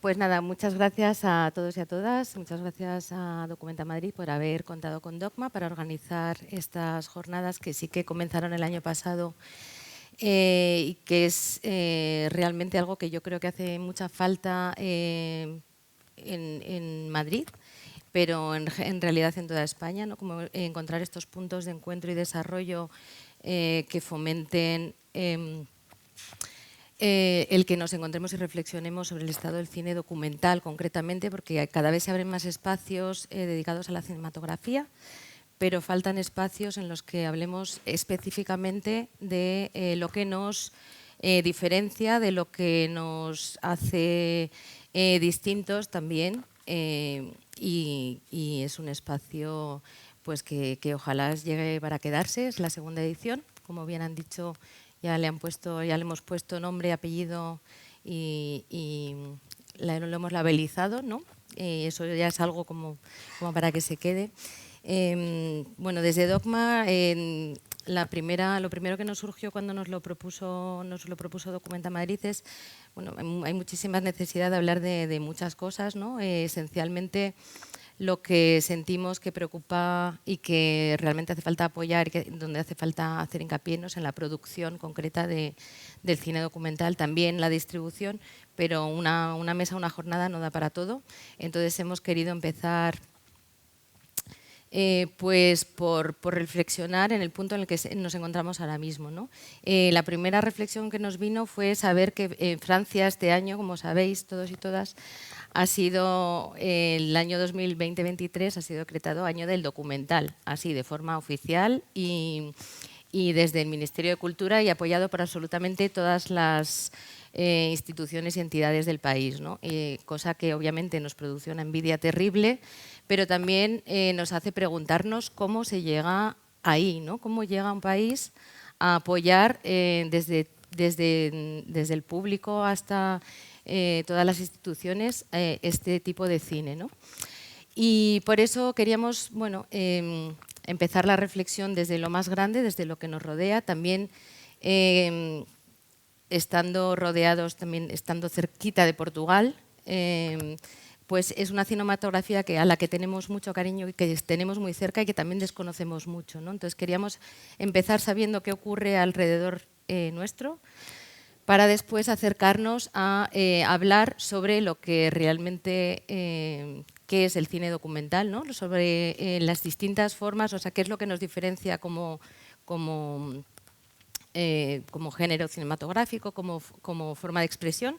Pues nada, muchas gracias a todos y a todas. Muchas gracias a Documenta Madrid por haber contado con Dogma para organizar estas jornadas que sí que comenzaron el año pasado y que es realmente algo que yo creo que hace mucha falta en Madrid, pero en realidad en toda España, ¿no? Como encontrar estos puntos de encuentro y desarrollo que fomenten el que nos encontremos y reflexionemos sobre el estado del cine documental concretamente, porque cada vez se abren más espacios dedicados a la cinematografía, pero faltan espacios en los que hablemos específicamente de lo que nos diferencia, de lo que nos hace distintos también, y es un espacio pues que ojalá llegue para quedarse. Es la segunda edición, como bien han dicho. Ya le hemos puesto nombre, apellido y lo hemos labelizado, ¿no? Eso ya es algo como para que se quede. Bueno, desde Dogma, lo primero que nos surgió cuando nos lo propuso Documenta Madrid es, bueno, hay muchísima necesidad de hablar de muchas cosas, ¿no? Esencialmente, lo que sentimos que preocupa y que realmente hace falta apoyar, y donde hace falta hacer hincapié, ¿no? En la producción concreta del cine documental, también la distribución, pero una mesa, una jornada no da para todo. Entonces hemos querido empezar pues por reflexionar en el punto en el que nos encontramos ahora mismo, ¿no? La primera reflexión que nos vino fue saber que en Francia este año, como sabéis todos y todas, ha sido el año 2020-2023 ha sido decretado año del documental, así de forma oficial y desde el Ministerio de Cultura y apoyado por absolutamente todas las instituciones y entidades del país, ¿no? Cosa que obviamente nos produce una envidia terrible, pero también nos hace preguntarnos cómo se llega ahí, ¿no? Cómo llega un país a apoyar desde el público hasta todas las instituciones este tipo de cine, ¿no? Y por eso queríamos, bueno, empezar la reflexión desde lo más grande, desde lo que nos rodea, también estando rodeados, también estando cerquita de Portugal, pues es una cinematografía a la que tenemos mucho cariño y que tenemos muy cerca y que también desconocemos mucho, ¿no? Entonces queríamos empezar sabiendo qué ocurre alrededor nuestro, para después acercarnos a hablar sobre lo que realmente qué es el cine documental, ¿no? Sobre las distintas formas, o sea, qué es lo que nos diferencia como género cinematográfico, como forma de expresión.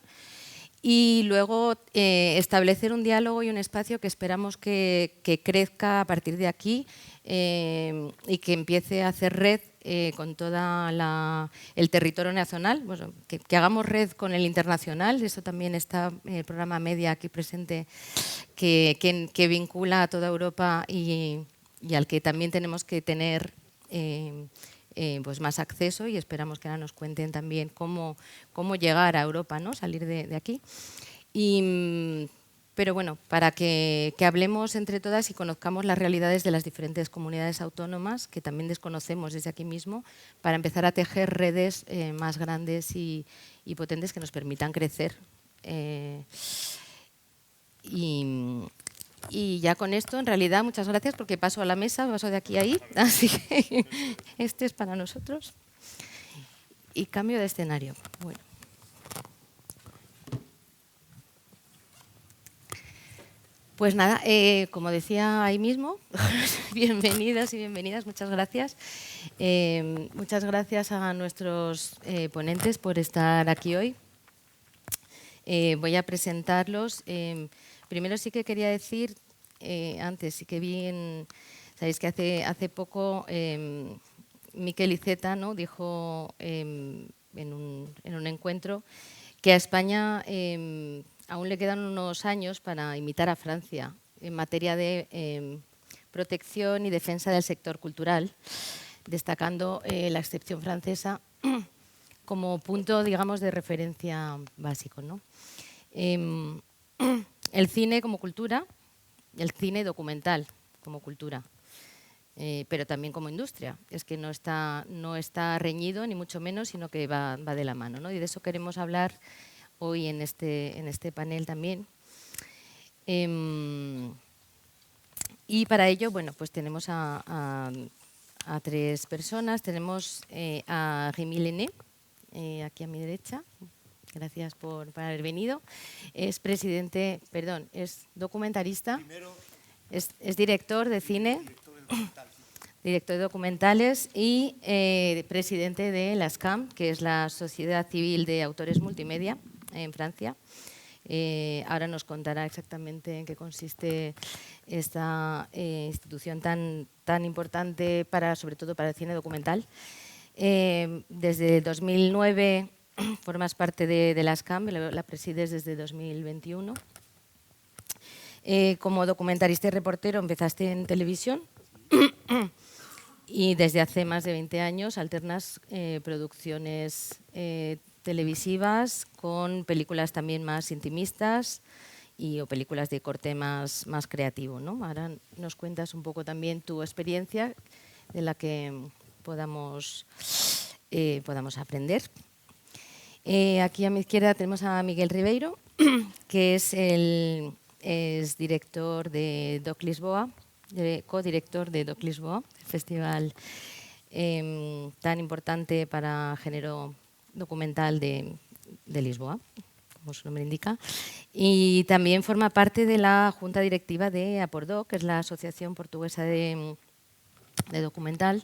Y luego establecer un diálogo y un espacio que esperamos que crezca a partir de aquí y que empiece a hacer red con todo el territorio nacional, bueno, que hagamos red con el internacional. Eso también está el programa Media aquí presente, que vincula a toda Europa y al que también tenemos que tener pues más acceso, y esperamos que ahora nos cuenten también cómo llegar a Europa, ¿no? Salir de aquí. Pero bueno, para que hablemos entre todas y conozcamos las realidades de las diferentes comunidades autónomas, que también desconocemos desde aquí mismo, para empezar a tejer redes más grandes y potentes que nos permitan crecer. Y ya con esto, en realidad, muchas gracias, porque paso a la mesa, paso de aquí a ahí, así que este es para nosotros. Y cambio de escenario. Bueno. Pues nada, como decía ahí mismo, bienvenidos y bienvenidas, muchas gracias. Muchas gracias a nuestros ponentes por estar aquí hoy. Voy a presentarlos. Primero sí que quería decir, antes sí que sabéis que hace poco Miquel Iceta, ¿no? Dijo en un encuentro que a España aún le quedan unos años para imitar a Francia en materia de protección y defensa del sector cultural, destacando la excepción francesa como punto, digamos, de referencia básico, ¿no? El cine como cultura, el cine documental como cultura, pero también como industria. Es que no está reñido, ni mucho menos, sino que va de la mano, ¿no? Y de eso queremos hablar hoy en este panel también. Y para ello, bueno, pues tenemos a tres personas. Tenemos a Rémi Lenné, aquí a mi derecha. Gracias por haber venido. Es es documentalista, es director de cine, director de documentales y presidente de la SCAM, que es la Sociedad Civil de Autores Multimedia en Francia. Ahora nos contará exactamente en qué consiste esta institución tan importante, sobre todo para el cine documental. Desde 2009 formas parte de la SCAM, la presides desde 2021. Como documentalista y reportero empezaste en televisión y desde hace más de 20 años alternas producciones televisivas con películas también más intimistas o películas de corte más creativo, ¿no? Ahora nos cuentas un poco también tu experiencia de la que podamos aprender. Aquí a mi izquierda tenemos a Miguel Ribeiro, que es director de Doc Lisboa, codirector de Doc Lisboa, festival tan importante para género documental de Lisboa, como su nombre indica. Y también forma parte de la junta directiva de Apordoc, que es la Asociación Portuguesa de Documental,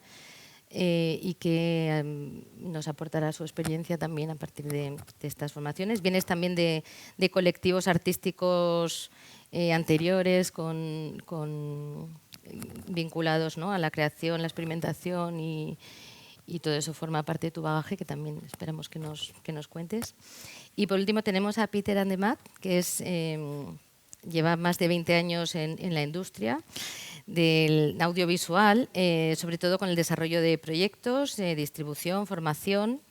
y que nos aportará su experiencia también a partir de estas formaciones. Vienes también de colectivos artísticos anteriores vinculados, ¿no?, a la creación, la experimentación y todo eso forma parte de tu bagaje, que también esperamos que nos cuentes. Y por último tenemos a Peter Andermatt, que lleva más de 20 años en la industria del audiovisual, sobre todo con el desarrollo de proyectos, distribución, formación.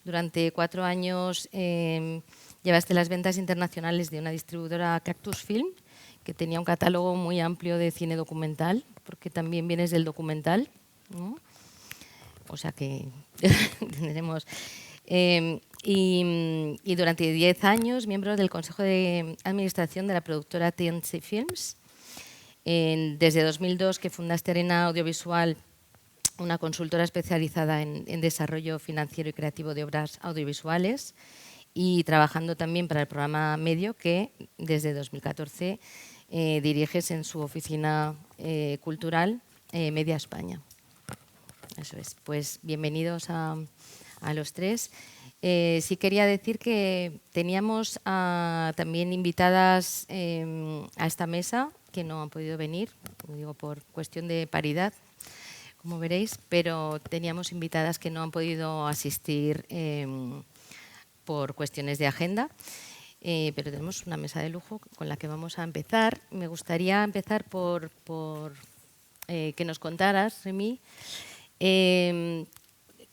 Durante 4 años llevaste las ventas internacionales de una distribuidora, Cactus Film, que tenía un catálogo muy amplio de cine documental, porque también vienes del documental, ¿no? O sea que tendremos... y durante 10 años, miembro del Consejo de Administración de la productora TNC Films. Desde 2002 que fundaste Arena Audiovisual, una consultora especializada en desarrollo financiero y creativo de obras audiovisuales, y trabajando también para el programa Medio, que desde 2014 diriges en su oficina cultural Media España. Eso es. Pues bienvenidos a los tres. Sí quería decir que teníamos también invitadas a esta mesa que no han podido venir, digo por cuestión de paridad, como veréis, pero teníamos invitadas que no han podido asistir por cuestiones de agenda, pero tenemos una mesa de lujo con la que vamos a empezar. Me gustaría empezar por que nos contaras, Rémi,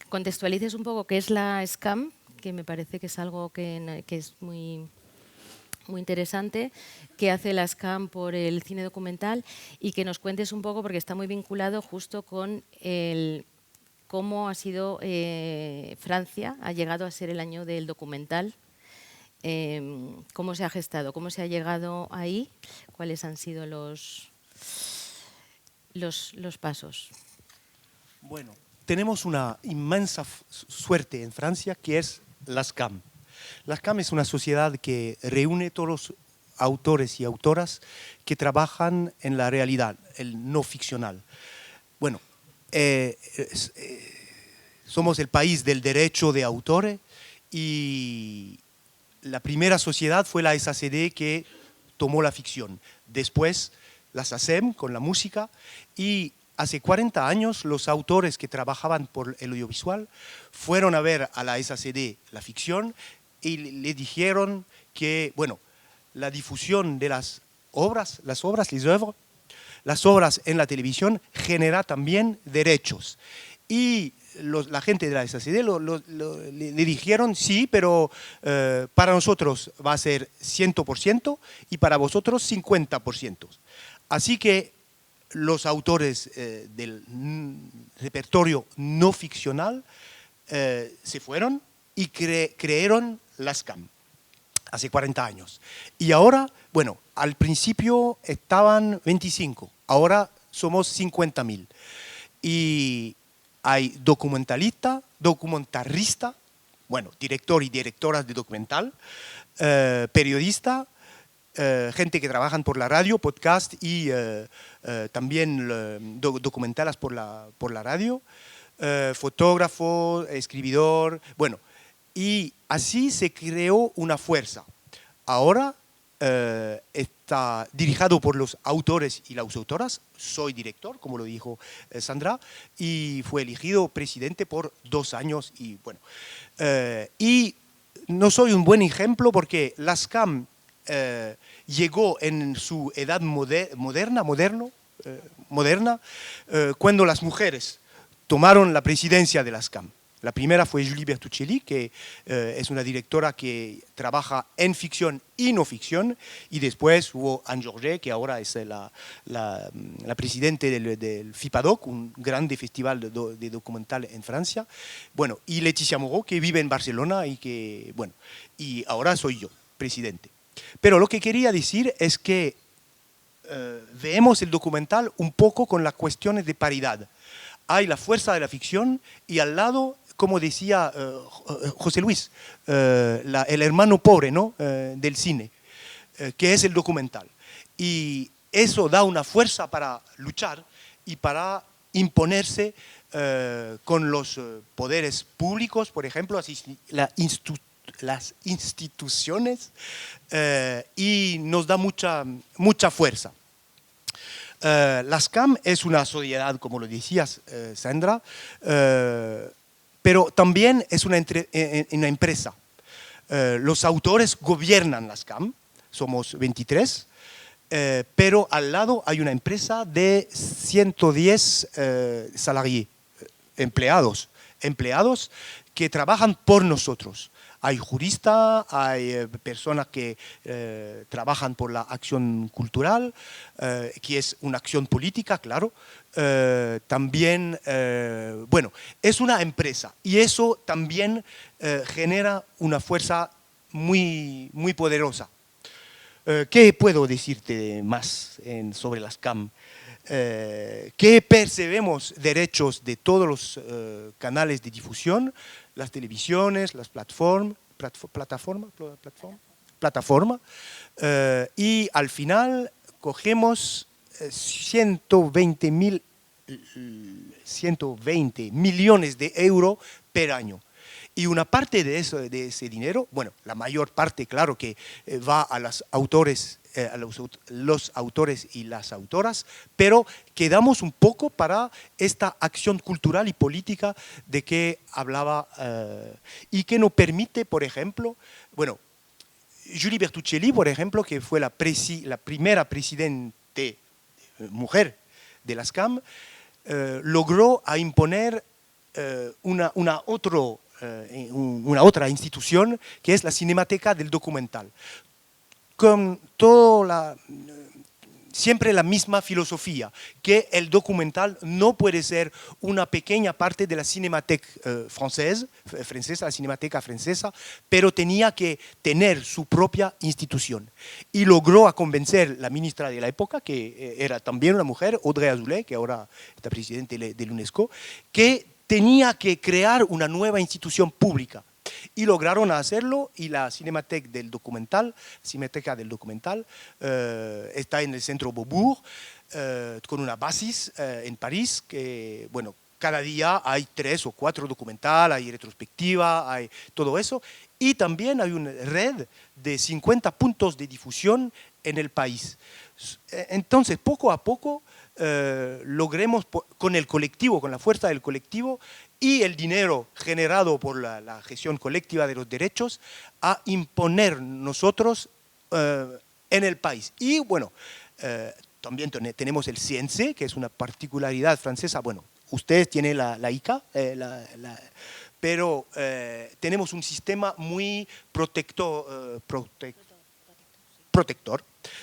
contextualices un poco qué es la SCAM, que me parece que es algo que es muy interesante, qué hace la SCAM por el cine documental, y que nos cuentes un poco, porque está muy vinculado justo con cómo ha sido Francia, ha llegado a ser el año del documental, cómo se ha gestado, cómo se ha llegado ahí, cuáles han sido los pasos. Bueno, tenemos una inmensa suerte en Francia, que es la SCAM. La SCAM es una sociedad que reúne todos los autores y autoras que trabajan en la realidad, el no ficcional. Bueno, somos el país del derecho de autores, y la primera sociedad fue la SACD, que tomó la ficción. Después la SACEM con la música, y hace 40 años los autores que trabajaban por el audiovisual fueron a ver a la SACD la ficción y le dijeron que, bueno, la difusión de las obras, les œuvres, las obras en la televisión genera también derechos. Y la gente de la SACD le dijeron, sí, pero para nosotros va a ser 100% y para vosotros 50%. Así que los autores del repertorio no ficcional se fueron y crearon la SCAM. hace 40 años. Y ahora, bueno, al principio estaban 25, ahora somos 50.000. Y hay documentalista, bueno, director y directoras de documental, periodista, gente que trabajan por la radio, podcast y también documentales por la radio, fotógrafo, escribidor, bueno, y así se creó una fuerza. Ahora está dirigido por los autores y las autoras. Soy director, como lo dijo Sandra, y fue elegido presidente por 2 años. Y bueno, y no soy un buen ejemplo porque la SCAM llegó en su edad moderna, cuando las mujeres tomaron la presidencia de la SCAM. La primera fue Julie Bertuccelli, que es una directora que trabaja en ficción y no ficción, y después hubo Anne Georget, que ahora es la presidente del FIPADOC, un grande festival de documental en Francia, bueno, y Leticia Moreau, que vive en Barcelona y que, bueno, y ahora soy yo, presidente. Pero lo que quería decir es que vemos el documental un poco con las cuestiones de paridad. Hay la fuerza de la ficción y al lado, como decía José Luis, el hermano pobre, ¿no? Del cine, que es el documental. Y eso da una fuerza para luchar y para imponerse con los poderes públicos, por ejemplo, las instituciones, y nos da mucha fuerza. La SCAM es una sociedad, como lo decías, Sandra, pero también es una empresa. Los autores gobiernan la SCAM, somos 23, pero al lado hay una empresa de 110 salariés, empleados que trabajan por nosotros. Hay juristas, hay personas que trabajan por la acción cultural, que es una acción política, claro. También, bueno, es una empresa y eso también genera una fuerza muy poderosa. ¿Qué puedo decirte más sobre las CAM? Que percebemos derechos de todos los canales de difusión, las televisiones, las plataformas, y al final cogemos 120 millones de euros por año. Y una parte de ese dinero, bueno, la mayor parte, claro, que va a los autores y las autoras, pero quedamos un poco para esta acción cultural y política de que hablaba y que nos permite, por ejemplo, bueno, Julie Bertuccelli, por ejemplo, que fue la primera presidente mujer de la SCAM, logró imponer una otra institución que es la Cinemateca del Documental, con siempre la misma filosofía, que el documental no puede ser una pequeña parte de la Cinémathèque francesa, la Cinemateca francesa, pero tenía que tener su propia institución. Y logró convencer la ministra de la época, que era también una mujer, Audrey Azoulay, que ahora está presidente de la UNESCO, que tenía que crear una nueva institución pública. Y lograron hacerlo, y la Cinémathèque del Documental, está en el centro Beaubourg, con una base en París, que, bueno, cada día hay 3 o 4 documentales, hay retrospectiva, hay todo eso, y también hay una red de 50 puntos de difusión en el país. Entonces, poco a poco, logremos con el colectivo, con la fuerza del colectivo y el dinero generado por la gestión colectiva de los derechos, a imponer nosotros en el país. Y bueno, también tenemos el CNC, que es una particularidad francesa. Bueno, ustedes tienen la ICA, pero tenemos un sistema muy protector.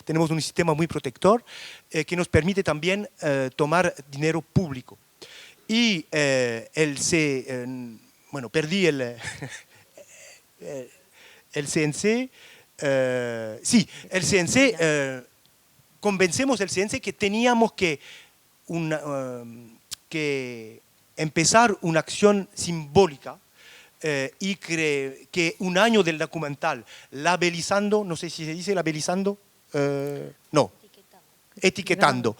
Tenemos un sistema muy protector que nos permite también tomar dinero público. Y bueno, perdí el CNC, Sí, el CNC, convencemos el CNC que teníamos que empezar una acción simbólica y que un año del documental, labelizando, no sé si se dice labelizando, no, etiquetando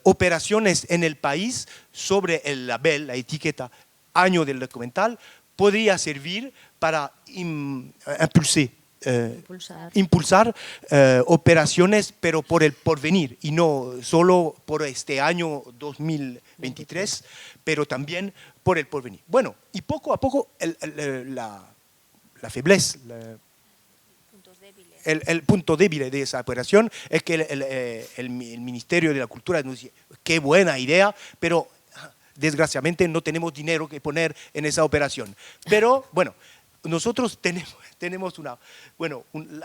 operaciones en el país sobre el label, la etiqueta año del documental, podría servir para impulsar operaciones, pero por el porvenir, y no solo por este año 2023, pero también por el porvenir. Bueno, y poco a poco la faibleza, el punto débil de esa operación es que el Ministerio de la Cultura nos dice, qué buena idea, pero desgraciadamente no tenemos dinero que poner en esa operación. Pero bueno, nosotros tenemos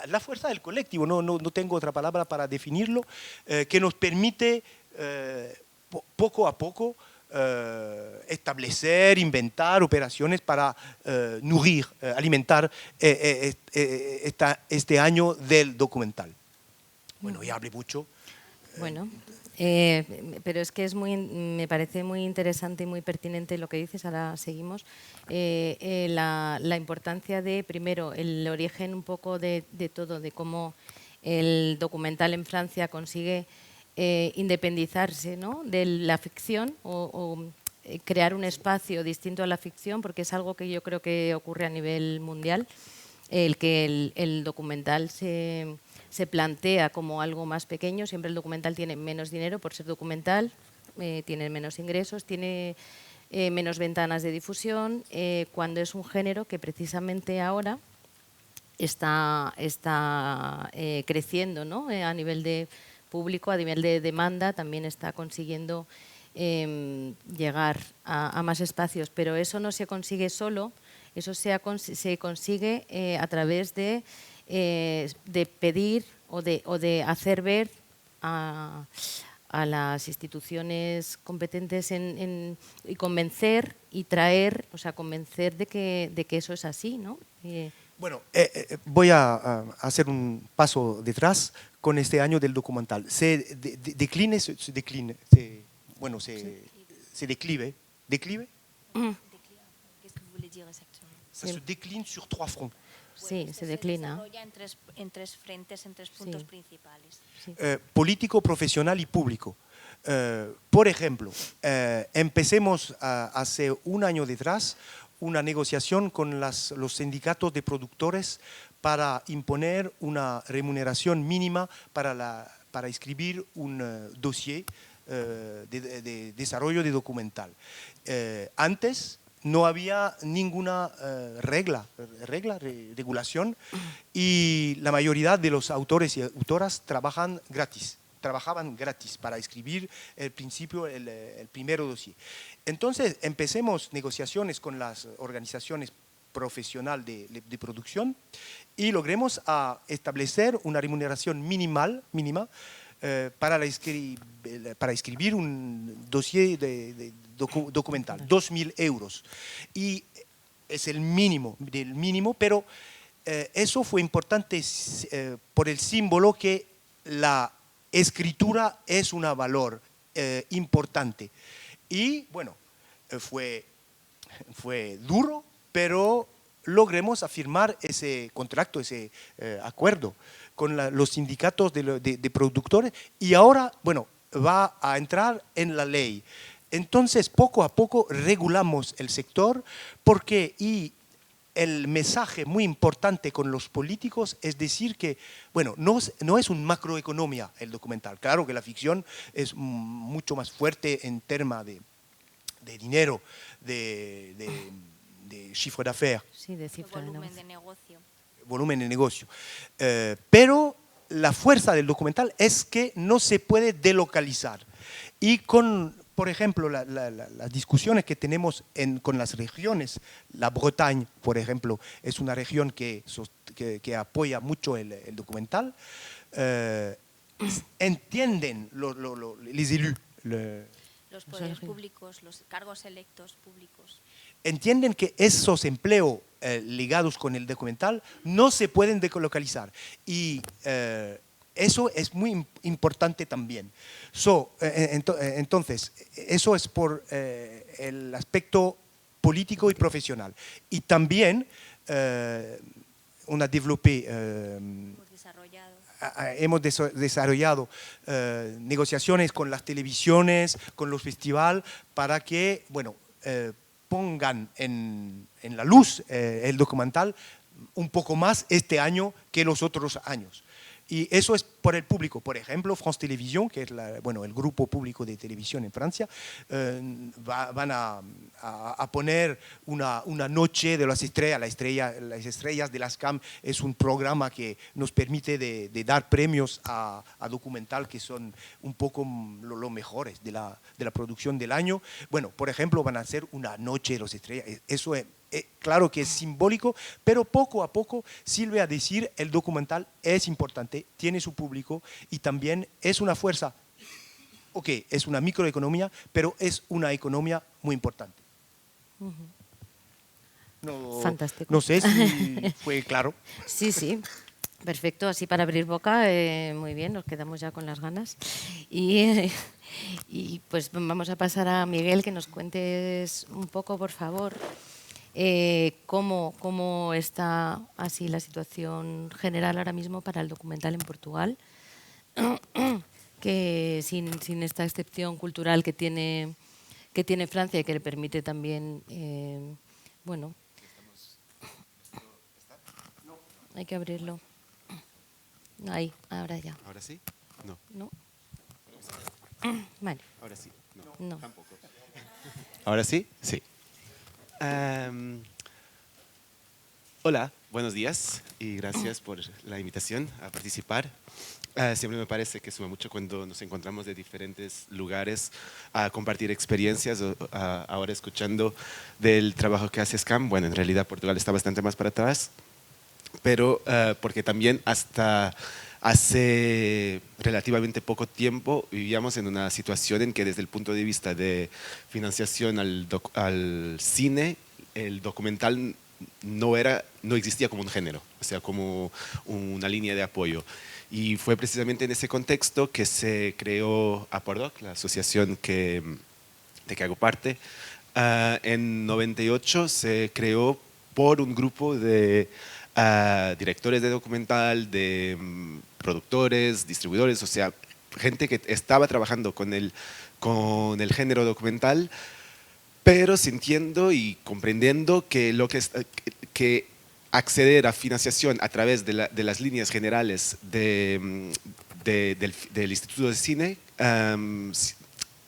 la fuerza del colectivo, no tengo otra palabra para definirlo, que nos permite poco a poco establecer, inventar operaciones para nutrir, alimentar este año del documental. Bueno, ya hablé mucho. Bueno, pero es que me parece muy interesante y muy pertinente lo que dices, ahora seguimos, la importancia de, primero, el origen un poco de todo, de cómo el documental en Francia consigue independizarse, ¿no?, de la ficción o crear un espacio distinto a la ficción, porque es algo que yo creo que ocurre a nivel mundial, el que el documental se plantea como algo más pequeño. Siempre el documental tiene menos dinero por ser documental, tiene menos ingresos, tiene menos ventanas de difusión, cuando es un género que precisamente ahora está creciendo, ¿no?, a nivel de público, a nivel de demanda, también está consiguiendo llegar a más espacios, pero eso no se consigue solo, eso se consigue a través de pedir o de hacer ver a las instituciones competentes y convencer y traer, o sea, convencer de que eso es así, ¿no? Bueno, voy a hacer un paso detrás con este año del documental. Se decline, bueno, se declive. ¿Declive? Qu'est-ce que vous voulez dire exactement? Ça se décline sur 3 fronts. Sí, se declina. Se desarrolla en tres frentes, en tres puntos principales. Sí. Político, profesional y público. Por ejemplo, empecemos hace un año detrás una negociación con los sindicatos de productores para imponer una remuneración mínima para escribir un dossier de desarrollo de documental. Antes no había ninguna regulación, y la mayoría de los autores y autoras trabajaban gratis para escribir el primer dossier. Entonces empecemos negociaciones con las organizaciones profesionales de producción y logremos establecer una remuneración mínima para escribir un dossier documental, 2.000 euros. Y es el mínimo del mínimo, pero eso fue importante por el símbolo que la escritura es un valor importante. Y bueno, fue duro, pero logremos afirmar ese contrato, ese acuerdo con los sindicatos de productores, y ahora, bueno, va a entrar en la ley. Entonces, poco a poco regulamos el sector, y el mensaje muy importante con los políticos es decir que, bueno, no es un macroeconomía el documental. Claro que la ficción es mucho más fuerte en temas de dinero, de chiffre d'affaires. Sí, de cifra Volumen de negocio. Volumen de negocio. Pero la fuerza del documental es que no se puede delocalizar. Y por ejemplo, las discusiones que tenemos con las regiones, la Bretagne, por ejemplo, es una región que apoya mucho el documental, entienden les élus. los poderes públicos, los cargos electos públicos. Entienden que esos empleos ligados con el documental no se pueden deslocalizar. Y eso es muy importante también. Entonces, eso es por el aspecto político y profesional. Y también hemos desarrollado negociaciones con las televisiones, con los festivales, para que, bueno, pongan en la luz el documental un poco más este año que los otros años. Y eso es por el público. Por ejemplo, France Télévisions, que es el grupo público de televisión en Francia, van a poner una noche de las estrellas. Las estrellas de las CAM es un programa que nos permite de dar premios a documental que son un poco los mejores de la producción del año. Bueno, por ejemplo, van a hacer una noche de las estrellas. Eso es claro que es simbólico, pero poco a poco sirve a decir el documental es importante, tiene su público y también es una fuerza. Ok, es una microeconomía, pero es una economía muy importante. Fantástico. No sé si fue claro. Sí, sí. Perfecto, así para abrir boca, muy bien, nos quedamos ya con las ganas. Y pues vamos a pasar a Miguel, que nos cuentes un poco, por favor, cómo está así la situación general ahora mismo para el documental en Portugal, que sin esta excepción cultural que tiene Francia y que le permite también, bueno, hay que abrirlo. Ahí, ahora ya. ¿Ahora sí? No. No. Vale. Ahora sí. No. Tampoco. ¿Ahora sí? Sí. Hola, buenos días y gracias por la invitación a participar. Siempre me parece que suma mucho cuando nos encontramos de diferentes lugares a compartir experiencias. Ahora escuchando del trabajo que hace SCAM, bueno, en realidad Portugal está bastante más para atrás, pero porque también hasta hace relativamente poco tiempo vivíamos en una situación en que desde el punto de vista de financiación al cine, el documental no existía como un género, o sea, como una línea de apoyo. Y fue precisamente en ese contexto que se creó Apordoc, la asociación de que hago parte. En 98 se creó por un grupo de directores de documental, de productores, distribuidores, o sea, gente que estaba trabajando con el género documental, pero sintiendo y comprendiendo que que acceder a financiación a través de las líneas generales del Instituto de Cine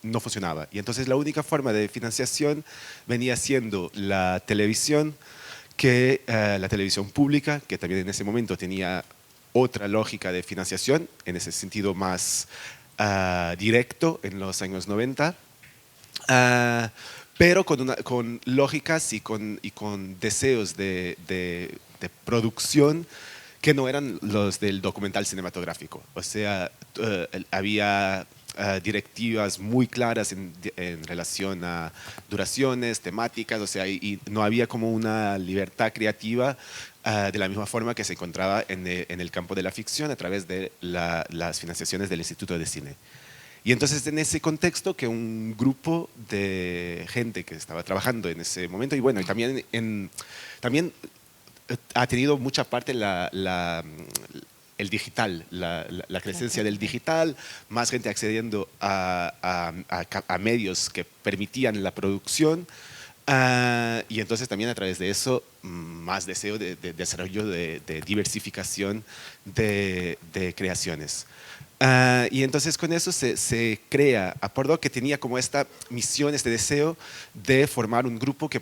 no funcionaba. Y entonces la única forma de financiación venía siendo la televisión, la televisión pública, que también en ese momento tenía otra lógica de financiación, en ese sentido más directo en los años 90, pero con lógicas y con deseos de producción que no eran los del documental cinematográfico. O sea, había directivas muy claras en relación a duraciones, temáticas, o sea, y no había como una libertad creativa de la misma forma que se encontraba en el campo de la ficción a través de las financiaciones del Instituto de Cine. Y entonces en ese contexto que un grupo de gente que estaba trabajando en ese momento, y bueno, y también ha tenido mucha parte el digital, la crecencia del digital, más gente accediendo a medios que permitían la producción, y entonces también a través de eso más deseo de desarrollo, de diversificación de creaciones. Y entonces con eso se crea Apordoc, que tenía como esta misión, este deseo de formar un grupo que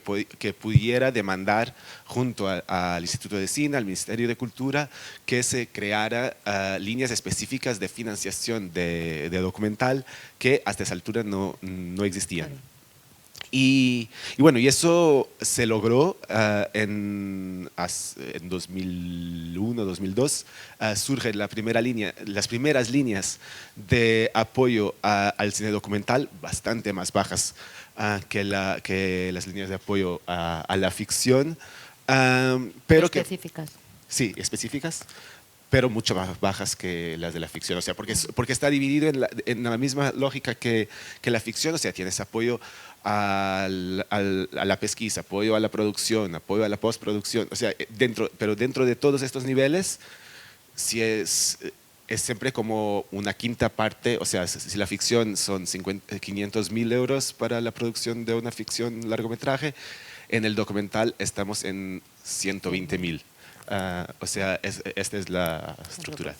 pudiera demandar junto al Instituto de Cine, al Ministerio de Cultura, que se creara líneas específicas de financiación de documental que hasta esa altura no existían. Y bueno, y eso se logró en 2001, 2002. Surge las primeras líneas de apoyo al cine documental, bastante más bajas que las líneas de apoyo a la ficción. Pero específicas. Sí, específicas, pero mucho más bajas que las de la ficción, o sea, porque está dividido en la misma lógica que la ficción, o sea, tienes apoyo a la pesquisa, apoyo a la producción, apoyo a la postproducción, o sea, pero dentro de todos estos niveles, sí es siempre como una quinta parte, o sea, si la ficción son 500.000 euros para la producción de una ficción largometraje, en el documental estamos en 120.000. O sea, esta es la estructura,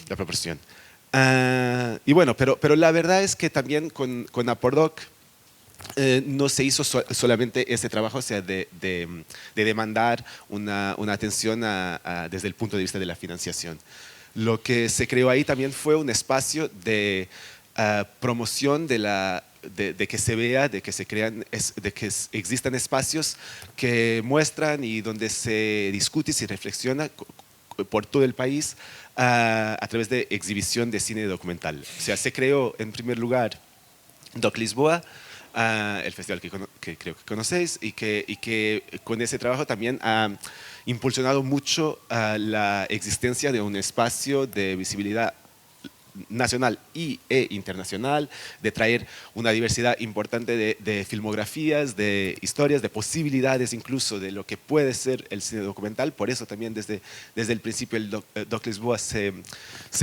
la proporción. Y bueno, pero la verdad es que también con Apordoc no se hizo solamente ese trabajo, o sea, de demandar una atención desde el punto de vista de la financiación. Lo que se creó ahí también fue un espacio de promoción de que se vea, de que se crean, de que existan espacios que muestran y donde se discute y se reflexiona por todo el país a través de exhibición de cine documental. O sea, se creó en primer lugar Doc Lisboa, el festival que creo que conocéis, y que con ese trabajo también ha impulsionado mucho la existencia de un espacio de visibilidad nacional e internacional, de traer una diversidad importante de filmografías, de historias, de posibilidades incluso de lo que puede ser el cine documental. Por eso también desde el principio el Doc Lisboa se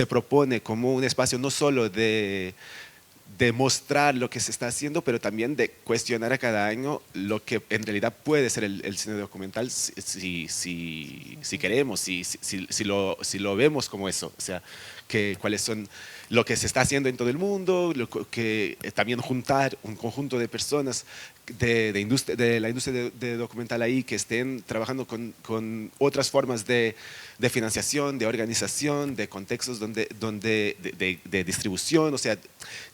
propone como un espacio no solo de mostrar lo que se está haciendo, pero también de cuestionar a cada año lo que en realidad puede ser el cine documental si queremos, si lo vemos como eso. O sea, cuáles son lo que se está haciendo en todo el mundo, también juntar un conjunto de personas de la industria de documental ahí que estén trabajando con otras formas de financiación, de organización, de contextos de distribución, o sea,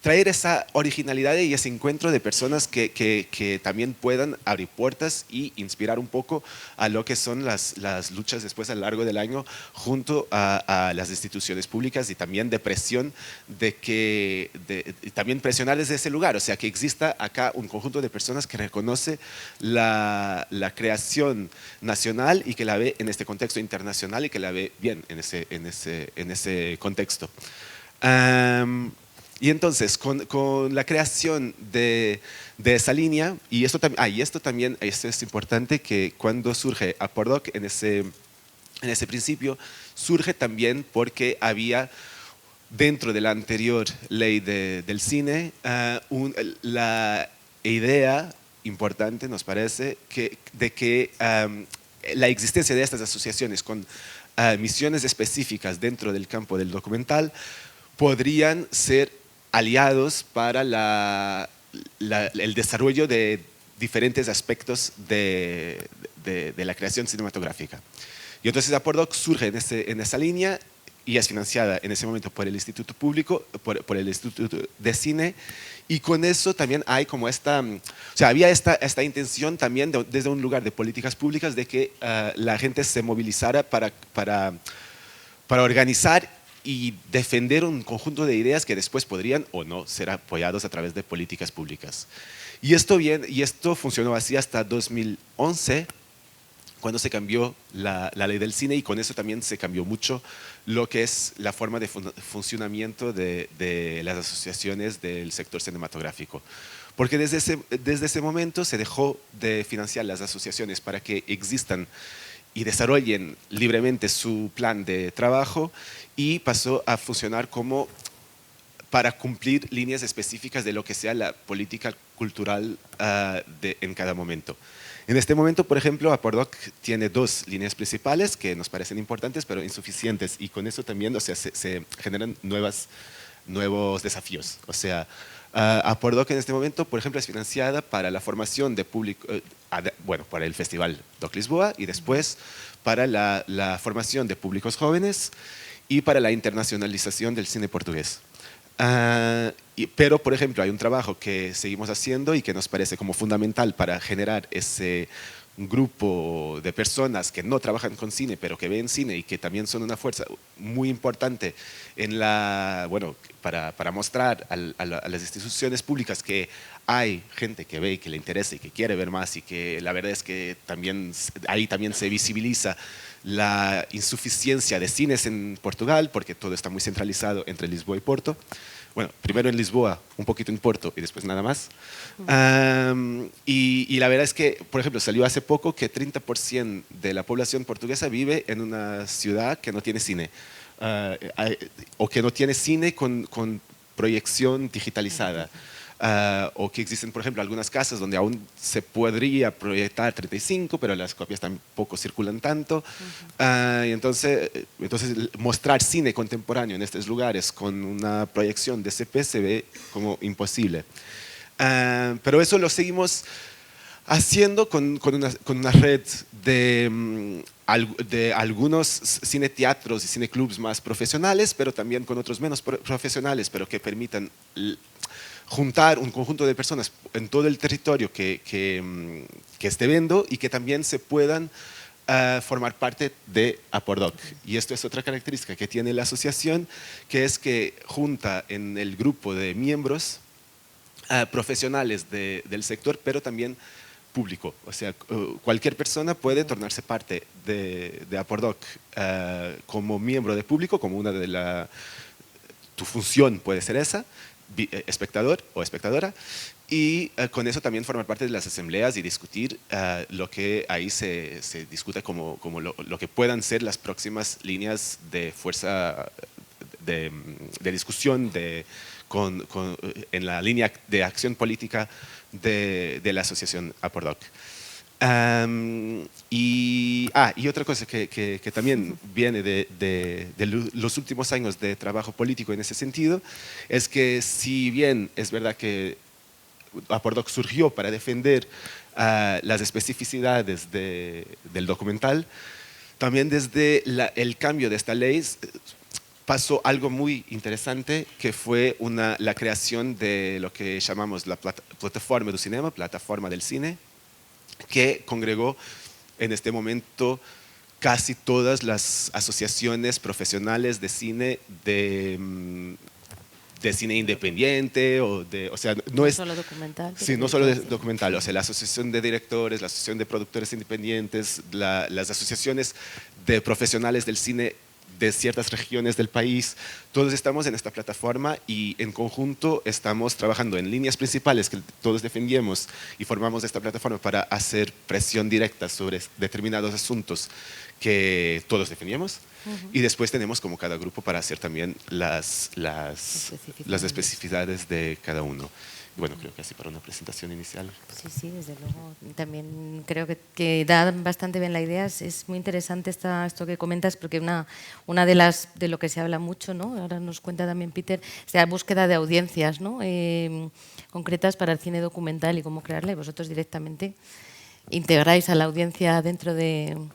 traer esa originalidad y ese encuentro de personas que también puedan abrir puertas y inspirar un poco a lo que son las luchas después a lo largo del año junto a las instituciones públicas y también de presión y también presionar desde ese lugar, o sea, que exista acá un conjunto de personas que reconoce la creación nacional y que la ve en este contexto internacional y que la ve bien en ese contexto. Y entonces, con la creación de esa línea, y esto también es importante, que cuando surge Apordoc en ese principio, surge también porque había dentro de la anterior ley del cine la idea importante, nos parece, de que la existencia de estas asociaciones con misiones específicas dentro del campo del documental podrían ser aliados para el desarrollo de diferentes aspectos de la creación cinematográfica. Y entonces Apordoc surge en esa línea y es financiada en ese momento por el Instituto Público, por el Instituto de Cine, y con eso también hay como había esta intención también desde un lugar de políticas públicas de que la gente se movilizara para organizar y defender un conjunto de ideas que después podrían o no ser apoyados a través de políticas públicas. Y esto funcionó así hasta 2011, cuando se cambió la ley del cine, y con eso también se cambió mucho lo que es la forma de funcionamiento de las asociaciones del sector cinematográfico. Porque desde ese momento se dejó de financiar las asociaciones para que existan y desarrollen libremente su plan de trabajo, y pasó a funcionar como para cumplir líneas específicas de lo que sea la política cultural en cada momento. En este momento, por ejemplo, Apordoc tiene dos líneas principales que nos parecen importantes, pero insuficientes, y con eso también, o sea, se generan nuevos desafíos. O sea, Apordoc en este momento, por ejemplo, es financiada para la formación de público, para el Festival Doc Lisboa, y después para la formación de públicos jóvenes y para la internacionalización del cine portugués. Pero, por ejemplo, hay un trabajo que seguimos haciendo y que nos parece como fundamental para generar ese grupo de personas que no trabajan con cine, pero que ven cine y que también son una fuerza muy importante en bueno, para mostrar a las instituciones públicas que hay gente que ve y que le interesa y que quiere ver más, y que la verdad es que ahí también se visibiliza la insuficiencia de cines en Portugal, porque todo está muy centralizado entre Lisboa y Porto. Bueno, primero en Lisboa, un poquito en Porto y después nada más. Y la verdad es que, por ejemplo, salió hace poco que 30% de la población portuguesa vive en una ciudad que no tiene cine, o que no tiene cine con proyección digitalizada. O que existen, por ejemplo, algunas casas donde aún se podría proyectar 35, pero las copias tampoco circulan tanto. Y entonces, mostrar cine contemporáneo en estos lugares con una proyección de CP se ve como imposible. Pero eso lo seguimos haciendo con una red de algunos cineteatros y cineclubs más profesionales, pero también con otros menos profesionales, pero que permitan juntar un conjunto de personas en todo el territorio que esté viendo, y que también se puedan formar parte de Apordoc. Y esto es otra característica que tiene la asociación, que es que junta en el grupo de miembros profesionales del sector, pero también público. O sea, cualquier persona puede tornarse parte de Apordoc como miembro de público, como una de tu función puede ser esa, espectador o espectadora, y con eso también formar parte de las asambleas y discutir lo que ahí se discute como lo que puedan ser las próximas líneas de fuerza de discusión en la línea de acción política de la asociación Apordoc. Y otra cosa que también viene de los últimos años de trabajo político en ese sentido, es que si bien es verdad que Apordoc surgió para defender las especificidades del documental, también desde el cambio de esta ley pasó algo muy interesante, que fue la creación de lo que llamamos la Plataforma del Cinema, Plataforma del Cine, que congregó en este momento casi todas las asociaciones profesionales de cine, de cine independiente, o sea, no solo documental. Sí, no solo documental, o sea, la asociación de directores, la asociación de productores independientes, las asociaciones de profesionales del cine de ciertas regiones del país. Todos estamos en esta plataforma y en conjunto estamos trabajando en líneas principales que todos defendíamos, y formamos esta plataforma para hacer presión directa sobre determinados asuntos que todos defendíamos. Y después tenemos como cada grupo para hacer también las especificidades de cada uno. Bueno, creo que así para una presentación inicial. Sí, desde luego. También creo que da bastante bien la idea. Es muy interesante esto que comentas, porque una de lo que se habla mucho, ¿no? Ahora nos cuenta también Peter, es la búsqueda de audiencias, ¿no? Concretas para el cine documental y cómo crearla, y vosotros directamente integráis a la audiencia dentro del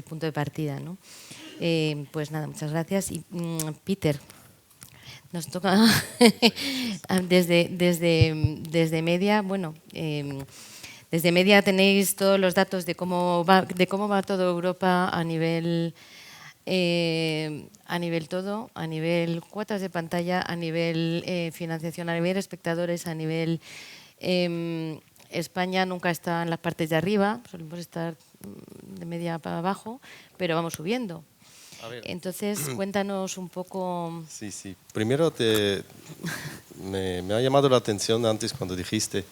punto de partida, ¿no? Pues nada, muchas gracias. Y Peter, nos toca desde Media. Bueno, desde Media tenéis todos los datos de cómo va toda Europa a nivel todo, a nivel cuotas de pantalla, a nivel financiación, a nivel espectadores, a nivel España nunca está en las partes de arriba, solemos estar de media para abajo, pero vamos subiendo. Entonces, cuéntanos un poco. Sí. Primero me ha llamado la atención antes cuando dijiste